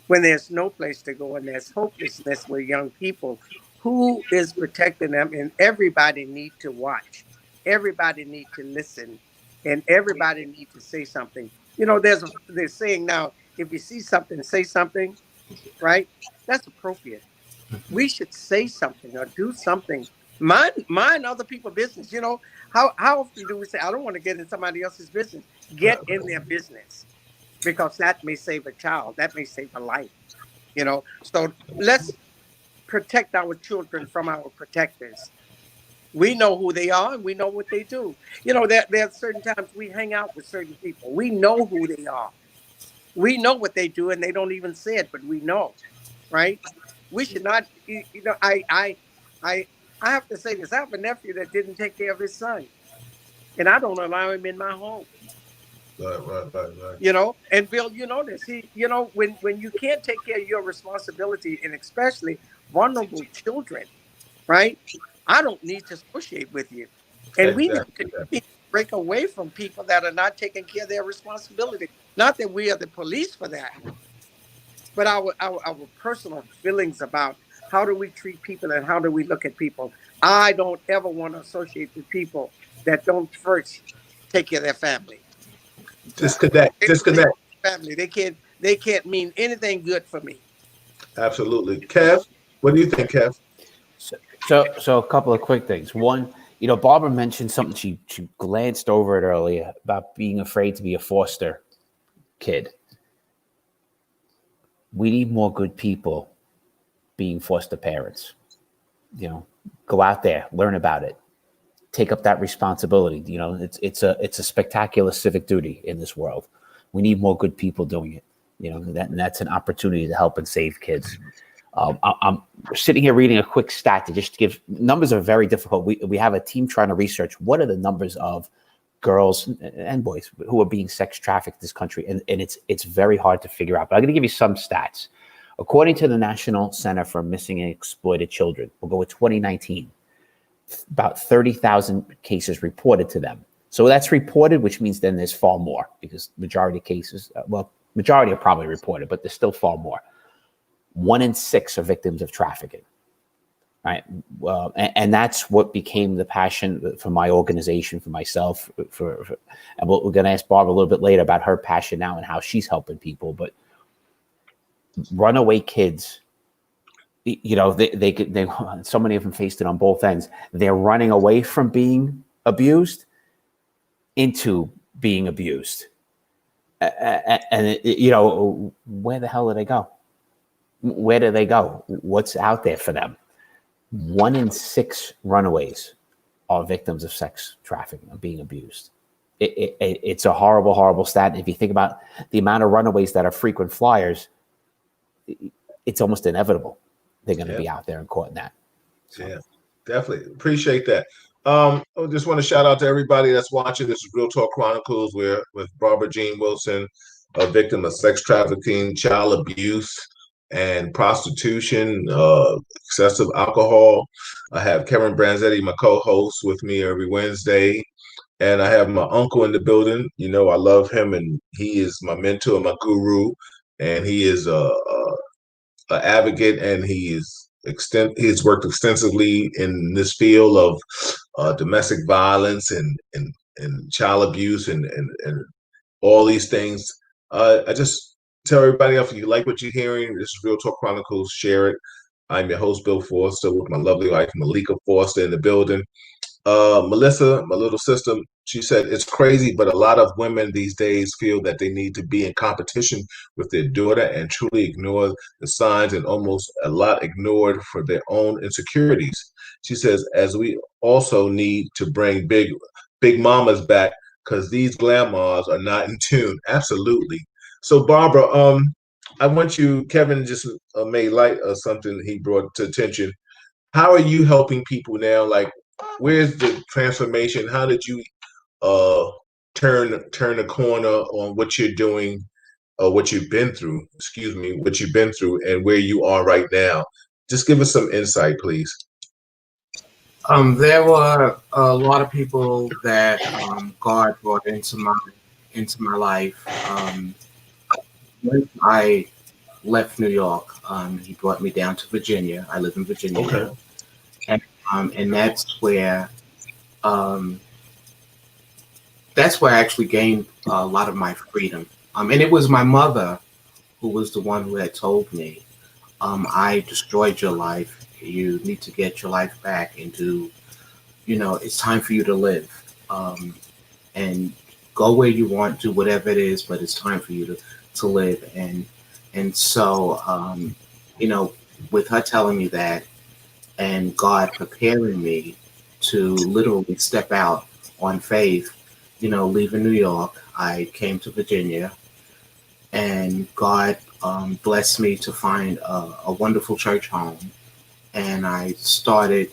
when there's no place to go and there's hopelessness with young people, who is protecting them? And everybody need to watch. Everybody need to listen, and everybody need to say something. You know, they're saying now, if you see something, say something, right? That's appropriate. We should say something or do something. Mind other people's business. You know, how often do we say, I don't want to get in somebody else's business? Get in their business, because that may save a child, that may save a life, you know. So let's protect our children from our protectors. We know who they are and we know what they do. You know, there are certain times we hang out with certain people. We know who they are. We know what they do, and they don't even say it, but we know, right? We should not, you know, I have to say this. I have a nephew that didn't take care of his son, and I don't allow him in my home. Right. You know, and Bill, you know this. You know, when you can't take care of your responsibility, and especially vulnerable children, right? I don't need to associate with you, and we need to break away from people that are not taking care of their responsibility. Not that we are the police for that, but our personal feelings about how do we treat people and how do we look at people. I don't ever want to associate with people that don't first take care of their family. Disconnect. Family. They can't mean anything good for me. Absolutely. Kev, what do you think, Kev? So a couple of quick things. One, you know, Barbara mentioned something, she glanced over it earlier about being afraid to be a foster kid. We need more good people being foster parents. You know, go out there, learn about it, take up that responsibility. You know, it's a spectacular civic duty in this world. We need more good people doing it. You know, that's an opportunity to help and save kids. I'm sitting here reading a quick stat to just give numbers are very difficult. We have a team trying to research what are the numbers of girls and boys who are being sex trafficked in this country, and it's very hard to figure out. But I'm going to give you some stats. According to the National Center for Missing and Exploited Children, we'll go with 2019. About 30,000 cases reported to them. So that's reported, which means then there's far more, because majority of cases, majority are probably reported, but there's still far more. 1 in 6 are victims of trafficking, right? And that's what became the passion for my organization, for myself, and we're going to ask Barbara a little bit later about her passion now and how she's helping people. But runaway kids, you know, they so many of them faced it on both ends. They're running away from being abused into being abused, and you know, where the hell do they go? Where do they go? What's out there for them? 1 in 6 runaways are victims of sex trafficking, of being abused. It's a horrible, horrible stat. If you think about the amount of runaways that are frequent flyers, it's almost inevitable they're going to be out there and caught in that. So. Yeah, definitely appreciate that. I just want to shout out to everybody that's watching. This is Real Talk Chronicles. We're with Barbara Jean Wilson, a victim of sex trafficking, child abuse, and prostitution, excessive alcohol. I have Kevin Branzetti, my co-host, with me every Wednesday. And I have my uncle in the building. You know, I love him, and he is my mentor, my guru, and he is an advocate, and he's worked extensively in this field of domestic violence and child abuse and all these things. I just tell everybody else, if you like what you're hearing, this is Real Talk Chronicles, share it. I'm your host, Bill Forster, with my lovely wife, Malika Forster, in the building. Melissa, my little sister, she said it's crazy, but a lot of women these days feel that they need to be in competition with their daughter and truly ignore the signs, and almost a lot ignored for their own insecurities. She says, as we also need to bring big mamas back, because these grandmas are not in tune. Absolutely. So Barbara, I want you, Kevin just made light of something he brought to attention. How are you helping people now? Like, where's the transformation? How did you turn the corner on what you're doing, what you've been through, and where you are right now? Just give us some insight, please. There were a lot of people that God brought into my life. When I left New York. He brought me down to Virginia. I live in Virginia Okay. now, and um, that's where I actually gained a lot of my freedom. And it was my mother who was the one who had told me, I destroyed your life. You need to get your life back and do, it's time for you to live. And go where you want, do whatever it is, but it's time for you to live. And so, with her telling me that and God preparing me to literally step out on faith, leaving New York, I came to Virginia, and God blessed me to find a wonderful church home. And I started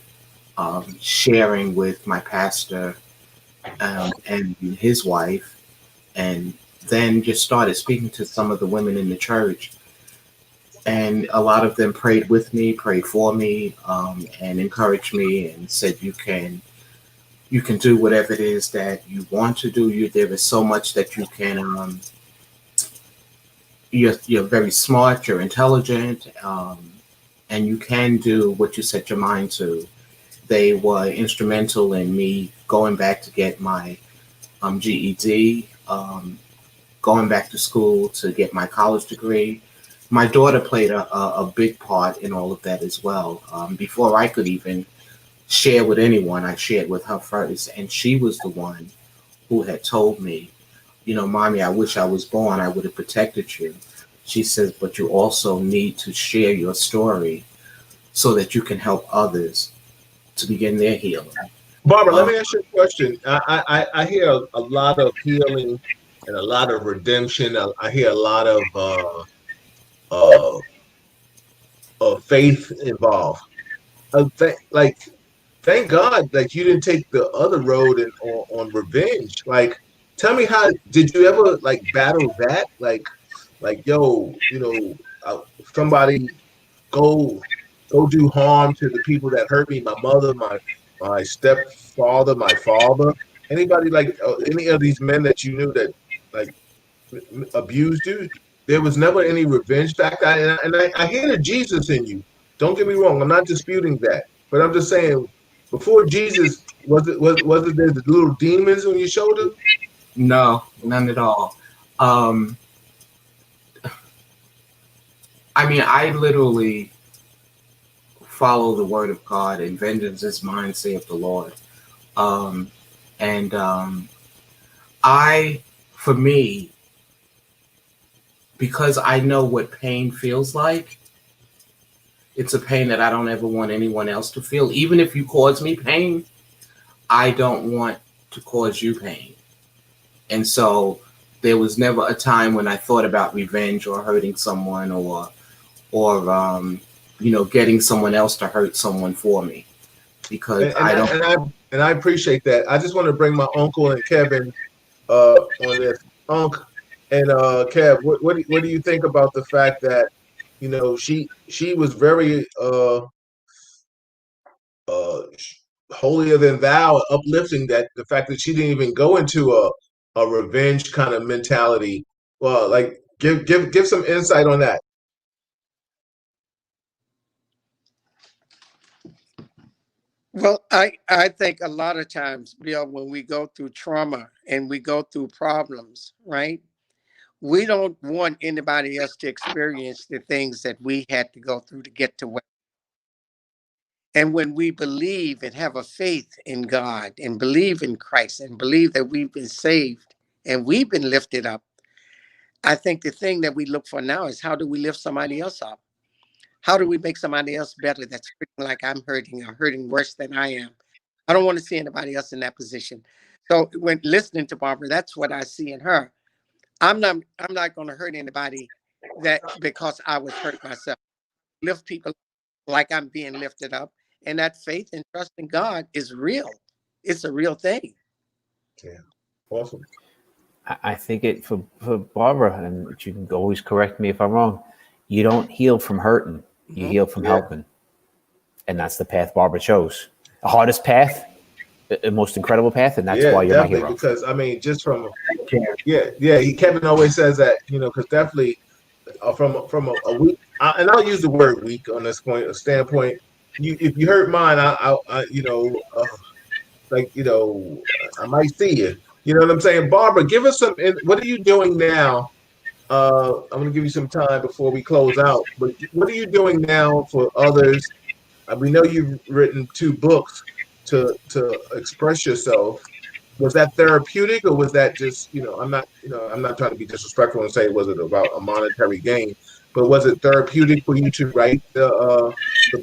sharing with my pastor and his wife, and then just started speaking to some of the women in the church. And a lot of them prayed with me, prayed for me, and encouraged me, and said, "You can do whatever it is that you want to do. There is so much that you can. You're very smart. You're intelligent, and you can do what you set your mind to." They were instrumental in me going back to get my GED, going back to school to get my college degree. My daughter played a big part in all of that as well. Before I could even share with anyone, I shared with her first, and she was the one who had told me, "Mommy, I wish I was born. I would have protected you." She says, "But you also need to share your story so that you can help others to begin their healing." Barbara, let me ask you a question. I hear a lot of healing and a lot of redemption. I hear a lot uh, of faith involved. Like, thank God that you didn't take the other road and on revenge. Like, tell me, how did you ever like battle that? Like, yo, somebody go do harm to the people that hurt me, my mother, my stepfather, my father, anybody, like any of these men that you knew that like abused you. There was never any revenge factor, and I hear the Jesus in you. Don't get me wrong, I'm not disputing that, but I'm just saying, before Jesus, was it there the little demons on your shoulder? No, none at all. Um, I literally follow the word of God, and vengeance is mine, saith the Lord. Um, and for me, because I know what pain feels like, it's a pain that I don't ever want anyone else to feel. Even if you cause me pain, I don't want to cause you pain. And so there was never a time when I thought about revenge or hurting someone or getting someone else to hurt someone for me, because I don't. I appreciate that. I just want to bring my uncle and Kevin on this. Unc and Kev, what do you think about the fact that she was very uh, holier than thou, uplifting, that the fact that she didn't even go into a revenge kind of mentality. Well, like, give some insight on that. Well, I think a lot of times, Bill, when we go through trauma and we go through problems, right? We don't want anybody else to experience the things that we had to go through to get to where. And when we believe and have a faith in God and believe in Christ and believe that we've been saved and we've been lifted up, I think the thing that we look for now is, how do we lift somebody else up? How do we make somebody else better that's hurting like I'm hurting, or hurting worse than I am? I don't want to see anybody else in that position. So when listening to Barbara, that's what I see in her. I'm not going to hurt anybody that because I was hurt myself. Lift people like I'm being lifted up. And that faith and trust in God is real. It's a real thing. Yeah, awesome. I think for Barbara, and you can always correct me if I'm wrong, you don't heal from hurting, you heal from helping. And that's the path Barbara chose. The hardest path, the most incredible path, and that's why you're my hero. Because just from Kevin always says that, because definitely from a week, and I'll use the word weak on this point, a standpoint. If you hurt mine, like I might see you. You know what I'm saying, Barbara? Give us some. What are you doing now? I'm going to give you some time before we close out. But what are you doing now for others? We know you've written 2 books to express yourself. Was that therapeutic, or was that just, I'm not trying to be disrespectful and say was it about a monetary gain, but was it therapeutic for you to write the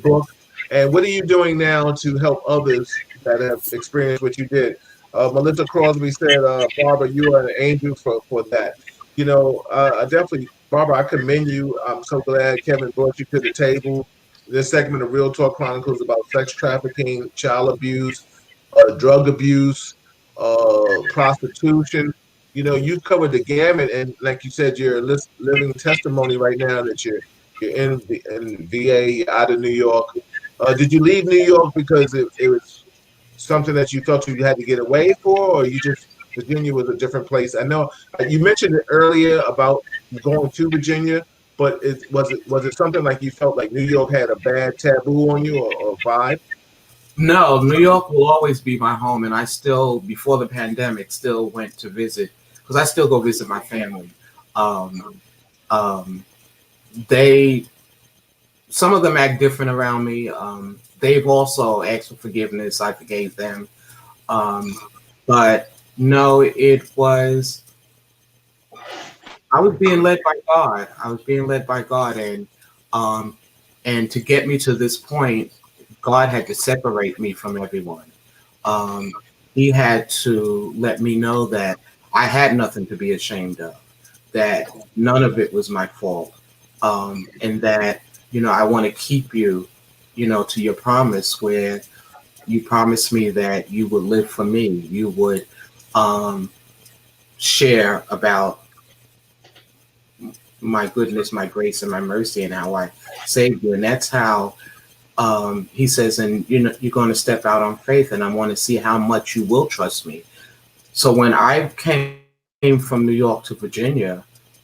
book? And what are you doing now to help others that have experienced what you did? Melissa Crosby said, Barbara, you are an angel for that. I definitely, Barbara, I commend you. I'm so glad Kevin brought you to the table. This segment of Real Talk Chronicles about sex trafficking, child abuse, drug abuse, prostitution. You've covered the gamut, and like you said, you're a living testimony right now that you're in VA, out of New York. Did you leave New York because it was something that you thought you had to get away for, or you just Virginia was a different place? I know you mentioned it earlier about going to Virginia, but was it something like you felt like New York had a bad taboo on you or vibe? No, New York will always be my home, and I still, before the pandemic, still went to visit because I still go visit my family. Um, um, they, some of them act different around me. They've also asked for forgiveness. I forgave them, um, but no, I was being led by God. I was being led by God, um, and to get me to this point, God had to separate me from everyone. Um, he had to let me know that I had nothing to be ashamed of, that none of it was my fault, and that I want to keep you, to your promise where you promised me that you would live for me, you would um, share about my goodness, my grace, and my mercy, and how I saved you. And that's how he says, and you're going to step out on faith, and I want to see how much you will trust me. So when I came from New York to Virginia,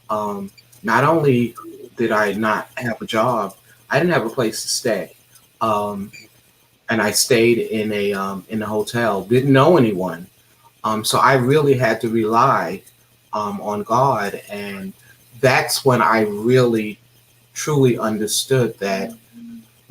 not only did I not have a job, I didn't have a place to stay, and I stayed in a hotel. Didn't know anyone, so I really had to rely on God, and that's when I really truly understood that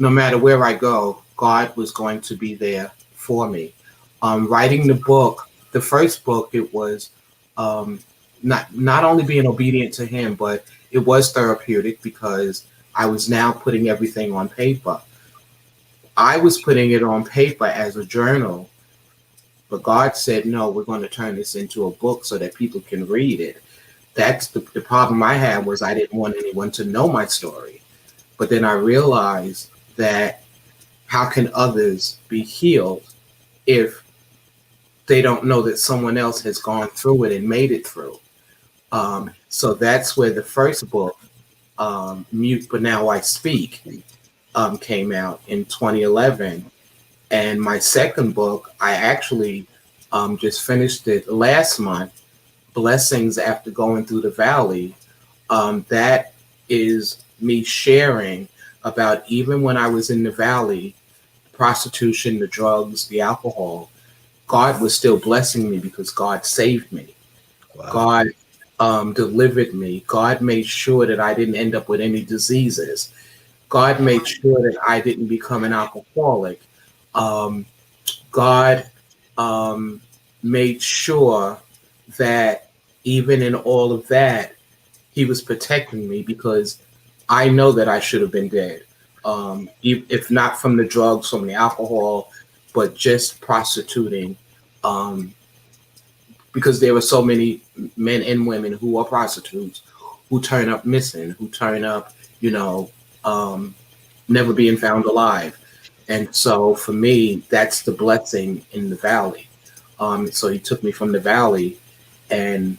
no matter where I go, God was going to be there for me. Writing the book, the first book, it was not only being obedient to Him, but it was therapeutic because I was now putting everything on paper. I was putting it on paper as a journal, but God said, no, we're going to turn this into a book so that people can read it. That's the problem I had, was I didn't want anyone to know my story. But then I realized that how can others be healed if they don't know that someone else has gone through it and made it through? So that's where the first book, Mute But Now I Speak, came out in 2011. And my second book, I actually just finished it last month, Blessings After Going Through the Valley. That is me sharing about even when I was in the valley, prostitution, the drugs, the alcohol, God was still blessing me because God saved me. Wow. God delivered me. God made sure that I didn't end up with any diseases. God made sure that I didn't become an alcoholic. God made sure that even in all of that, He was protecting me, because I know that I should have been dead. If not from the drugs, from the alcohol, but just prostituting, because there were so many men and women who are prostitutes who turn up missing, who turn up, never being found alive. And so for me, that's the blessing in the valley. So He took me from the valley, and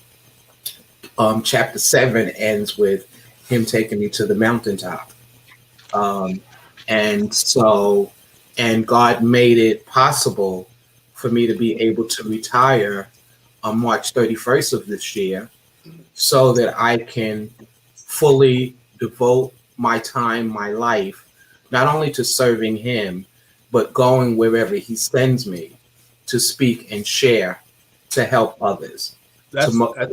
chapter 7 ends with Him taking me to the mountaintop. And God made it possible for me to be able to retire on March 31st of this year, so that I can fully devote my time, my life, not only to serving him, but going wherever he sends me to speak and share, to help others. That's To that's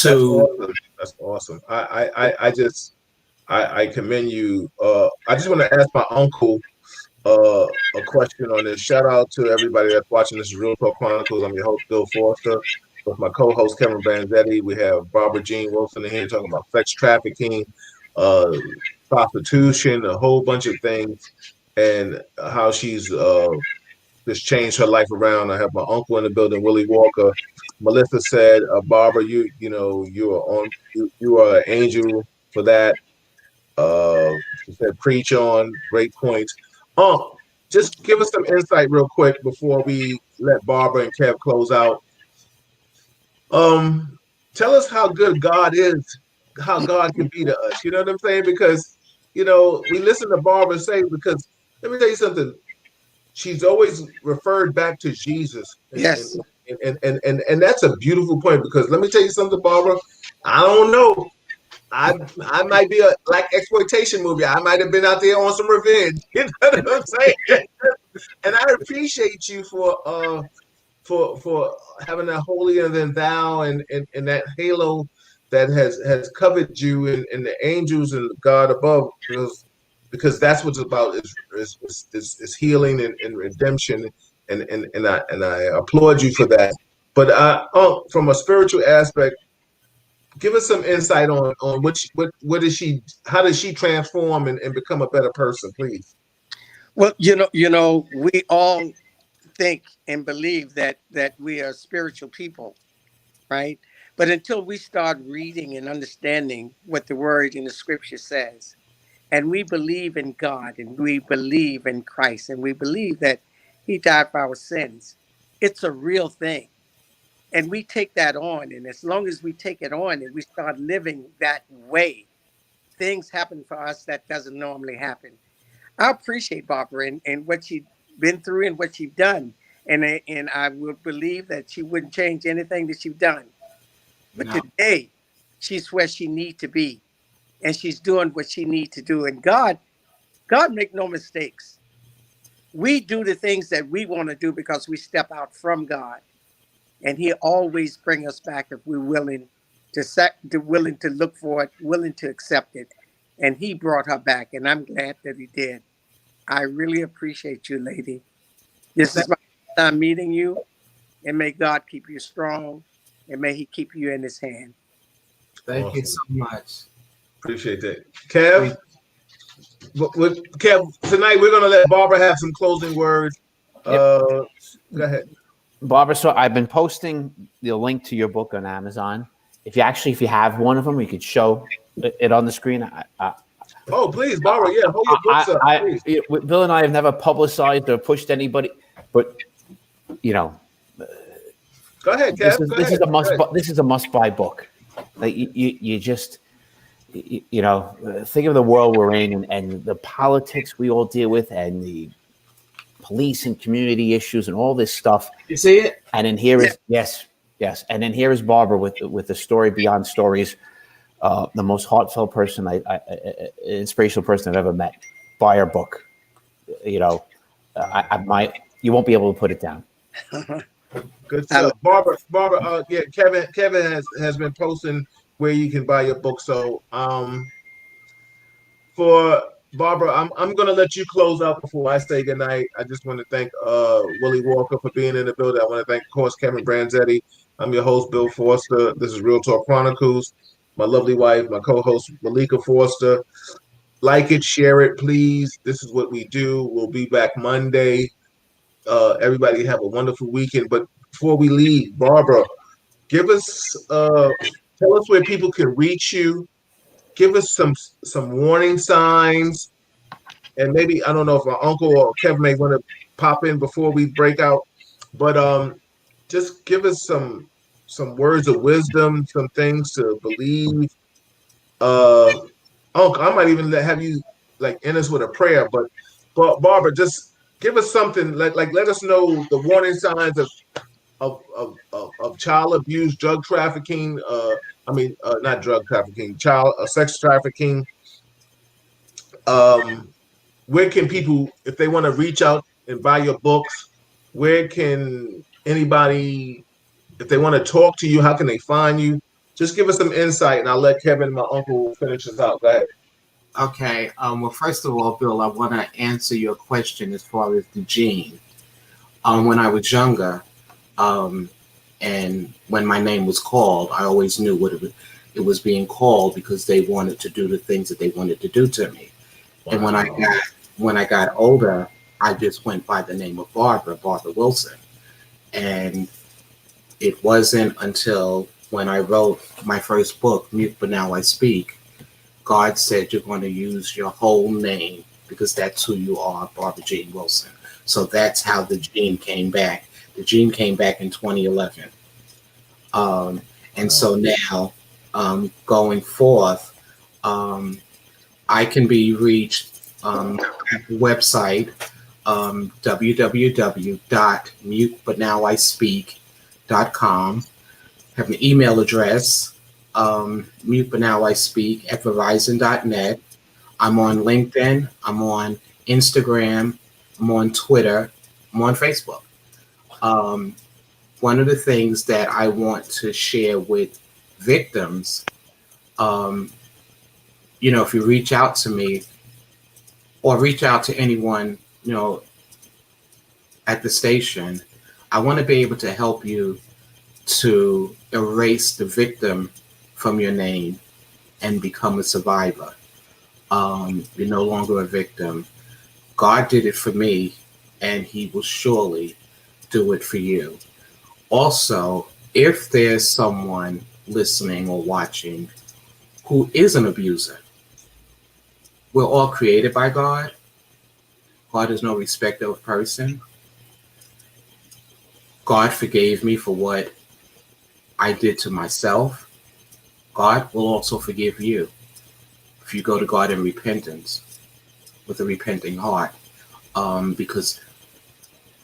awesome. That's awesome. I commend you. I just want to ask my uncle a question on this. Shout out to everybody that's watching. This is Real Talk Chronicles. I'm your host, Bill Foster. With my co-host Kevin Branzetti, we have Barbara Jean Wilson in here talking about sex trafficking, uh, prostitution, a whole bunch of things, and how she's just changed her life around. I have my uncle in the building, Willie Walker. Melissa said, Barbara, you are an angel for that. She said, preach on, great points. Just give us some insight real quick before we let Barbara and Kev close out. Tell us how good God is, how God can be to us. You know what I'm saying? Because, we listen to Barbara say, because let me tell you something. She's always referred back to Jesus. Yes. And that's a beautiful point, because let me tell you something, Barbara. I don't know. I might be a like exploitation movie. I might have been out there on some revenge. You know what I'm saying? And I appreciate you for having that holier than thou and that halo that has covered you and the angels and God above, because that's what it's about, is healing and redemption, and I applaud you for that. But from a spiritual aspect, give us some insight on what is she, how does she transform and become a better person, please? Well, we all think and believe that we are spiritual people, right? But until we start reading and understanding what the word in the scripture says, and we believe in God, and we believe in Christ, and we believe that he died for our sins, it's a real thing. And we take that on. And as long as we take it on and we start living that way, things happen for us that doesn't normally happen. I appreciate Barbara and what she's been through and what she's done. And I would believe that she wouldn't change anything that she's done. But No. today, she's where she needs to be. And she's doing what she needs to do. And God make no mistakes. We do the things that we want to do because we step out from God. And he always bring us back if we're willing willing to look for it, willing to accept it. And he brought her back, and I'm glad that he did. I really appreciate you, lady. This is my first time meeting you, and may God keep you strong, and may he keep you in his hand. Thank Awesome. you so much. Appreciate that. Kev, tonight we're going to let Barbara have some closing words. Go ahead. Barbara, so I've been posting the link to your book on Amazon. If you have one of them, you could show it on the screen. Oh, please, Barbara, yeah, hold your books up, please. Bill and I have never publicized or pushed anybody, but go ahead, Kev. This is a must-buy book. Like you just think of the world we're in and the politics we all deal with and the police and community issues and all this stuff. You see it? And then here is yes. And then here is Barbara with the story beyond stories, the most heartfelt person, inspirational person I've ever met. Buy her book. You won't be able to put it down. Good stuff, Barbara. Kevin has been posting where you can buy your book. So, for Barbara, I'm going to let you close out before I say goodnight. I just want to thank Willie Walker for being in the building. I want to thank, of course, Kevin Branzetti. I'm your host, Bill Forster. This is Real Talk Chronicles. My lovely wife, my co-host, Malika Forster. Like it, share it, please. This is what we do. We'll be back Monday. Everybody have a wonderful weekend. But before we leave, Barbara, tell us where people can reach you. Give us some warning signs, and maybe I don't know if my uncle or Kevin may want to pop in before we break out, but just give us some words of wisdom, some things to believe. Uncle, I might even have you end us with a prayer, but Barbara, just give us something let us know the warning signs of child abuse, drug trafficking, not drug trafficking, child sex trafficking. Um, where can people, if they want to reach out and buy your books, where can anybody, if they want to talk to you, how can they find you? Just give us some insight, and I'll let Kevin, my uncle, finish this out. Go ahead. Okay. Well, first of all, Bill, I want to answer your question as far as the gene. When I was younger, um, and when my name was called, I always knew what it was being called because they wanted to do the things that they wanted to do to me. Wow. And when I got older, I just went by the name of Barbara Wilson. And it wasn't until when I wrote my first book, Mute But Now I Speak, God said you're going to use your whole name because that's who you are, Barbara Jane Wilson. So that's how the gene came back. The gene came back in 2011. And so now, going forth, I can be reached at the website, www.mutebutnowispeak.com. Have an email address, mutebutnowispeak@verizon.net. I'm on LinkedIn. I'm on Instagram. I'm on Twitter. I'm on Facebook. One of the things that I want to share with victims, if you reach out to me or reach out to anyone, at the station, I want to be able to help you to erase the victim from your name and become a survivor. You're no longer a victim. God did it for me, and he will surely do it for you. Also, if there's someone listening or watching who is an abuser, we're all created by God. God is no respecter of person. God forgave me for what I did to myself. God will also forgive you if you go to God in repentance with a repenting heart, because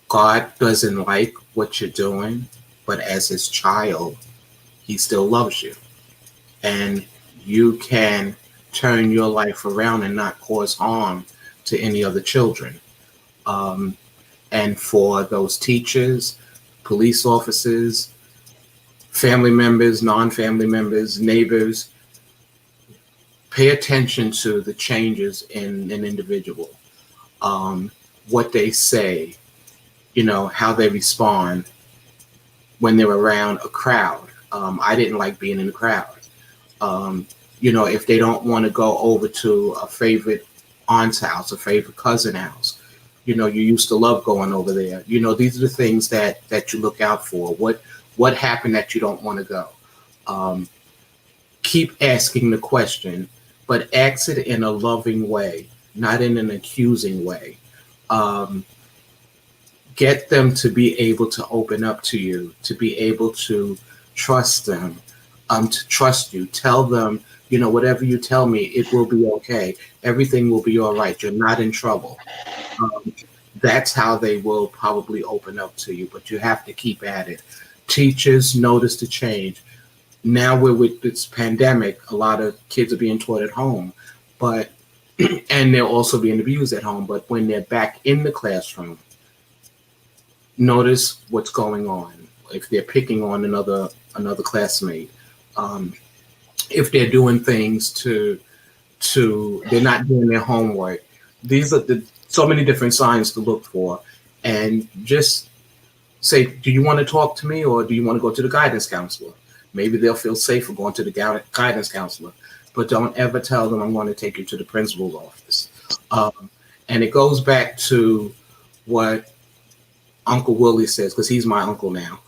God doesn't like what you're doing, but as his child, he still loves you. And you can turn your life around and not cause harm to any other children. And for those teachers, police officers, family members, non-family members, neighbors, pay attention to the changes in an individual, what they say, how they respond when they're around a crowd. I didn't like being in the crowd. If they don't want to go over to a favorite aunt's house, a favorite cousin house, you used to love going over there. These are the things that you look out for. What happened that you don't want to go? Keep asking the question, but ask it in a loving way, not in an accusing way. Get them to be able to open up to you, to be able to trust them, to trust you. Tell them, whatever you tell me, it will be okay. Everything will be all right. You're not in trouble. That's how they will probably open up to you, but you have to keep at it. Teachers notice the change. Now we're with this pandemic, a lot of kids are being taught at home, and they're also being abused at home. But when they're back in the classroom, notice what's going on. If they're picking on another classmate, if they're doing things they're not doing their homework. These are so many different signs to look for, and just say, do you want to talk to me, or do you want to go to the guidance counselor? Maybe they'll feel safer going to the guidance counselor, but don't ever tell them I'm going to take you to the principal's office. And it goes back to what Uncle Willie says, because he's my uncle now.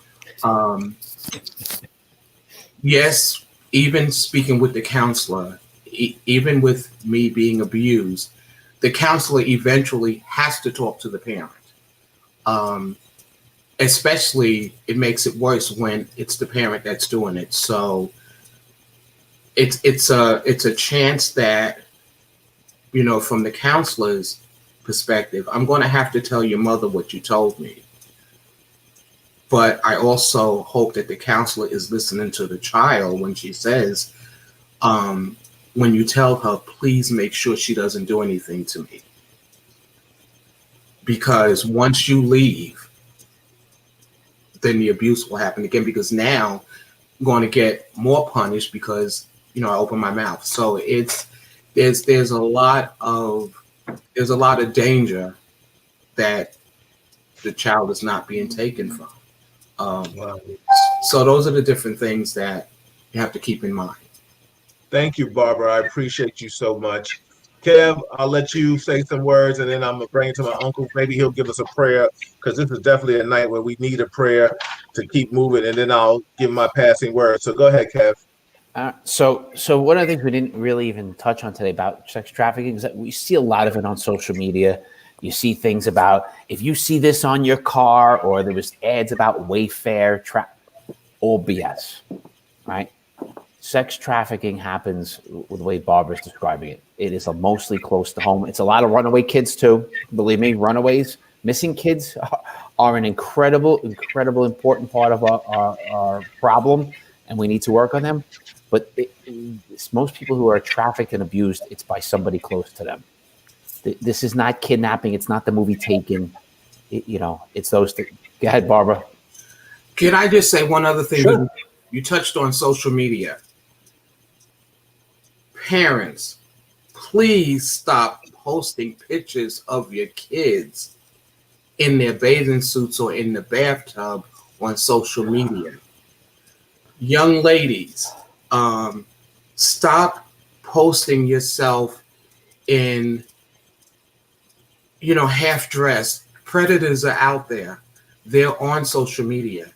Yes, even speaking with the counselor, even with me being abused, the counselor eventually has to talk to the parent. Especially, it makes it worse when it's the parent that's doing it. So it's a chance that, from the counselor's perspective, I'm going to have to tell your mother what you told me. But I also hope that the counselor is listening to the child when she says, when you tell her, please make sure she doesn't do anything to me. Because once you leave, then the abuse will happen again, because now I'm going to get more punished because, I open my mouth. So there's a lot of danger that the child is not being taken from. Wow. So those are the different things that you have to keep in mind. Thank you, Barbara. I appreciate you so much. Kev, I'll let you say some words, and then I'm going to bring it to my uncle. Maybe he'll give us a prayer, because this is definitely a night where we need a prayer to keep moving, and then I'll give my passing words. So go ahead, Kev. So one of the things we didn't really even touch on today about sex trafficking is that we see a lot of it on social media. You see things about, if you see this on your car, or there was ads about Wayfair, all BS, right? Sex trafficking happens with the way Barbara's describing it. It is mostly close to home. It's a lot of runaway kids too. Believe me, runaways, missing kids are an incredible important part of our problem, and we need to work on them. But it's most people who are trafficked and abused, it's by somebody close to them. This is not kidnapping. It's not the movie Taken. It's those things. Go ahead, Barbara. Can I just say one other thing? Sure. You touched on social media. Parents, please stop posting pictures of your kids in their bathing suits or in the bathtub on social media. Young ladies, stop posting yourself in, half dressed. Predators are out there. They're on social media.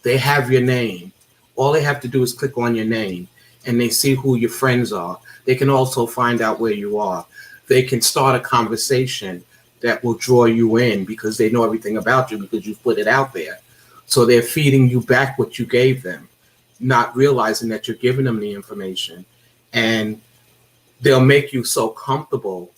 They have your name. All they have to do is click on your name, and they see who your friends are. They can also find out where you are. They can start a conversation that will draw you in, because they know everything about you because you put it out there. So they're feeding you back what you gave them, not realizing that you're giving them the information. And they'll make you so comfortable.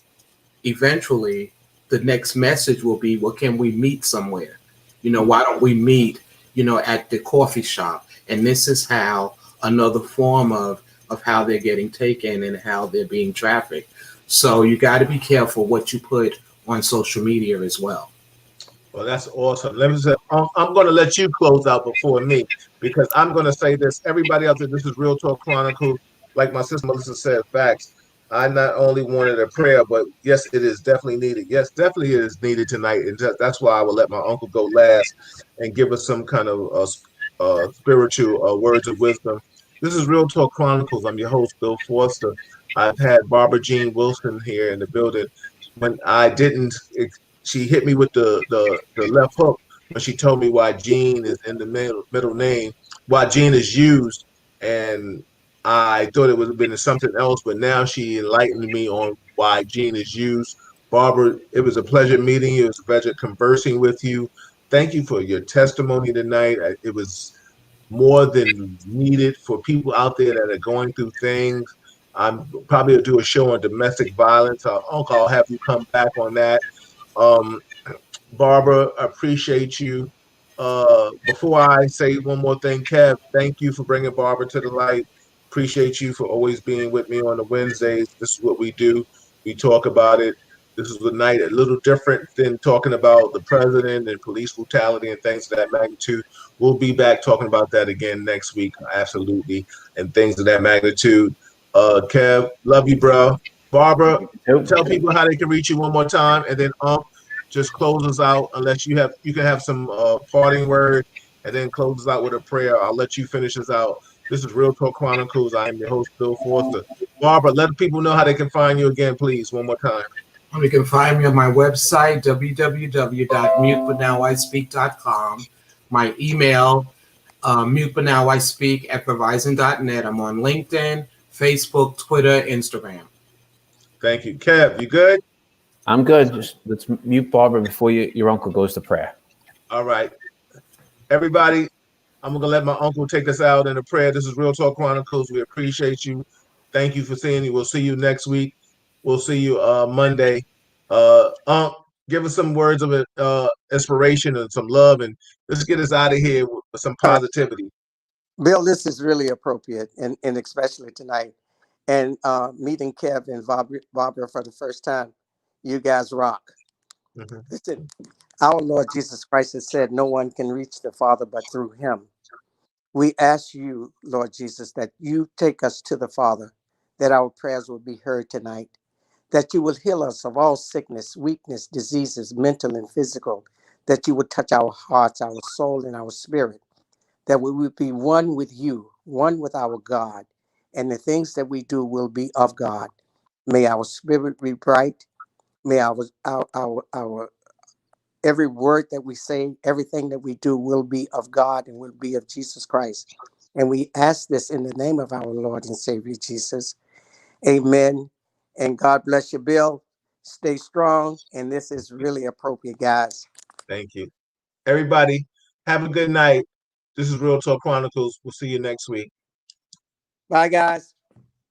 Eventually, the next message will be, well, can we meet somewhere? Why don't we meet, at the coffee shop? And this is how another form of how they're getting taken and how they're being trafficked. So you got to be careful what you put on social media as well. Well, that's awesome. Let me say, I'm going to let you close out before me, because I'm going to say this. Everybody out there, this is Real Talk Chronicles. Like my sister Melissa said, facts. I not only wanted a prayer, but yes, it is definitely needed. Yes, definitely it is needed tonight. And that's why I will let my uncle go last and give us some kind of spiritual words of wisdom. This is Real Talk Chronicles. I'm your host, Bill Forster. I've had Barbara Jean Wilson here in the building. When I didn't, she hit me with the left hook when she told me why Jean is in the middle name, why Jean is used. And I thought it would have been something else, but now she enlightened me on why Jean is used. Barbara, it was a pleasure meeting you. It was a pleasure conversing with you. Thank you for your testimony tonight. It was more than needed for people out there that are going through things. I'm probably will do a show on domestic violence. Uncle, I'll have you come back on that. Barbara, I appreciate you. Before I say one more thing, Kev, thank you for bringing Barbara to the light. Appreciate you for always being with me on the Wednesdays. This is what we do. We talk about it. This is the night a little different than talking about the president and police brutality and things of that magnitude. We'll be back talking about that again next week, absolutely, and things of that magnitude. Kev, love you, bro. Barbara, tell people how they can reach you one more time, and then just close us out. Unless you can have some parting word, and then close us out with a prayer. I'll let you finish us out. This is Real Talk Chronicles. I am your host, Bill Forster. Barbara, let people know how they can find you again, please, one more time. You can find me on my website, www.mutebutnowispeak.com. My email, mutebutnowispeak@verizon.net. I'm on LinkedIn, Facebook, Twitter, Instagram. Thank you. Kev, you good? I'm good. Just let's mute Barbara before your uncle goes to prayer. All right. Everybody, I'm going to let my uncle take us out in a prayer. This is Real Talk Chronicles. We appreciate you. Thank you for seeing you. We'll see you next week. We'll see you Monday. give us some words of inspiration and some love, and let's get us out of here with some All right, positivity. Bill, this is really appropriate, and especially tonight. And meeting Kev and Barbara for the first time, you guys rock. Mhm. Listen, our Lord Jesus Christ has said, "No one can reach the Father but through Him." We ask you, Lord Jesus, that you take us to the Father, that our prayers will be heard tonight, that you will heal us of all sickness, weakness, diseases, mental and physical, that you would touch our hearts, our soul, and our spirit, that we would be one with you, one with our God, and the things that we do will be of God. May our spirit be bright. May our every word that we say, everything that we do will be of God and will be of Jesus Christ. And we ask this in the name of our Lord and Savior Jesus. Amen. And God bless you, Bill. Stay strong. And this is really appropriate, guys. Thank you. Everybody, have a good night. This is Real Talk Chronicles. We'll see you next week. Bye, guys.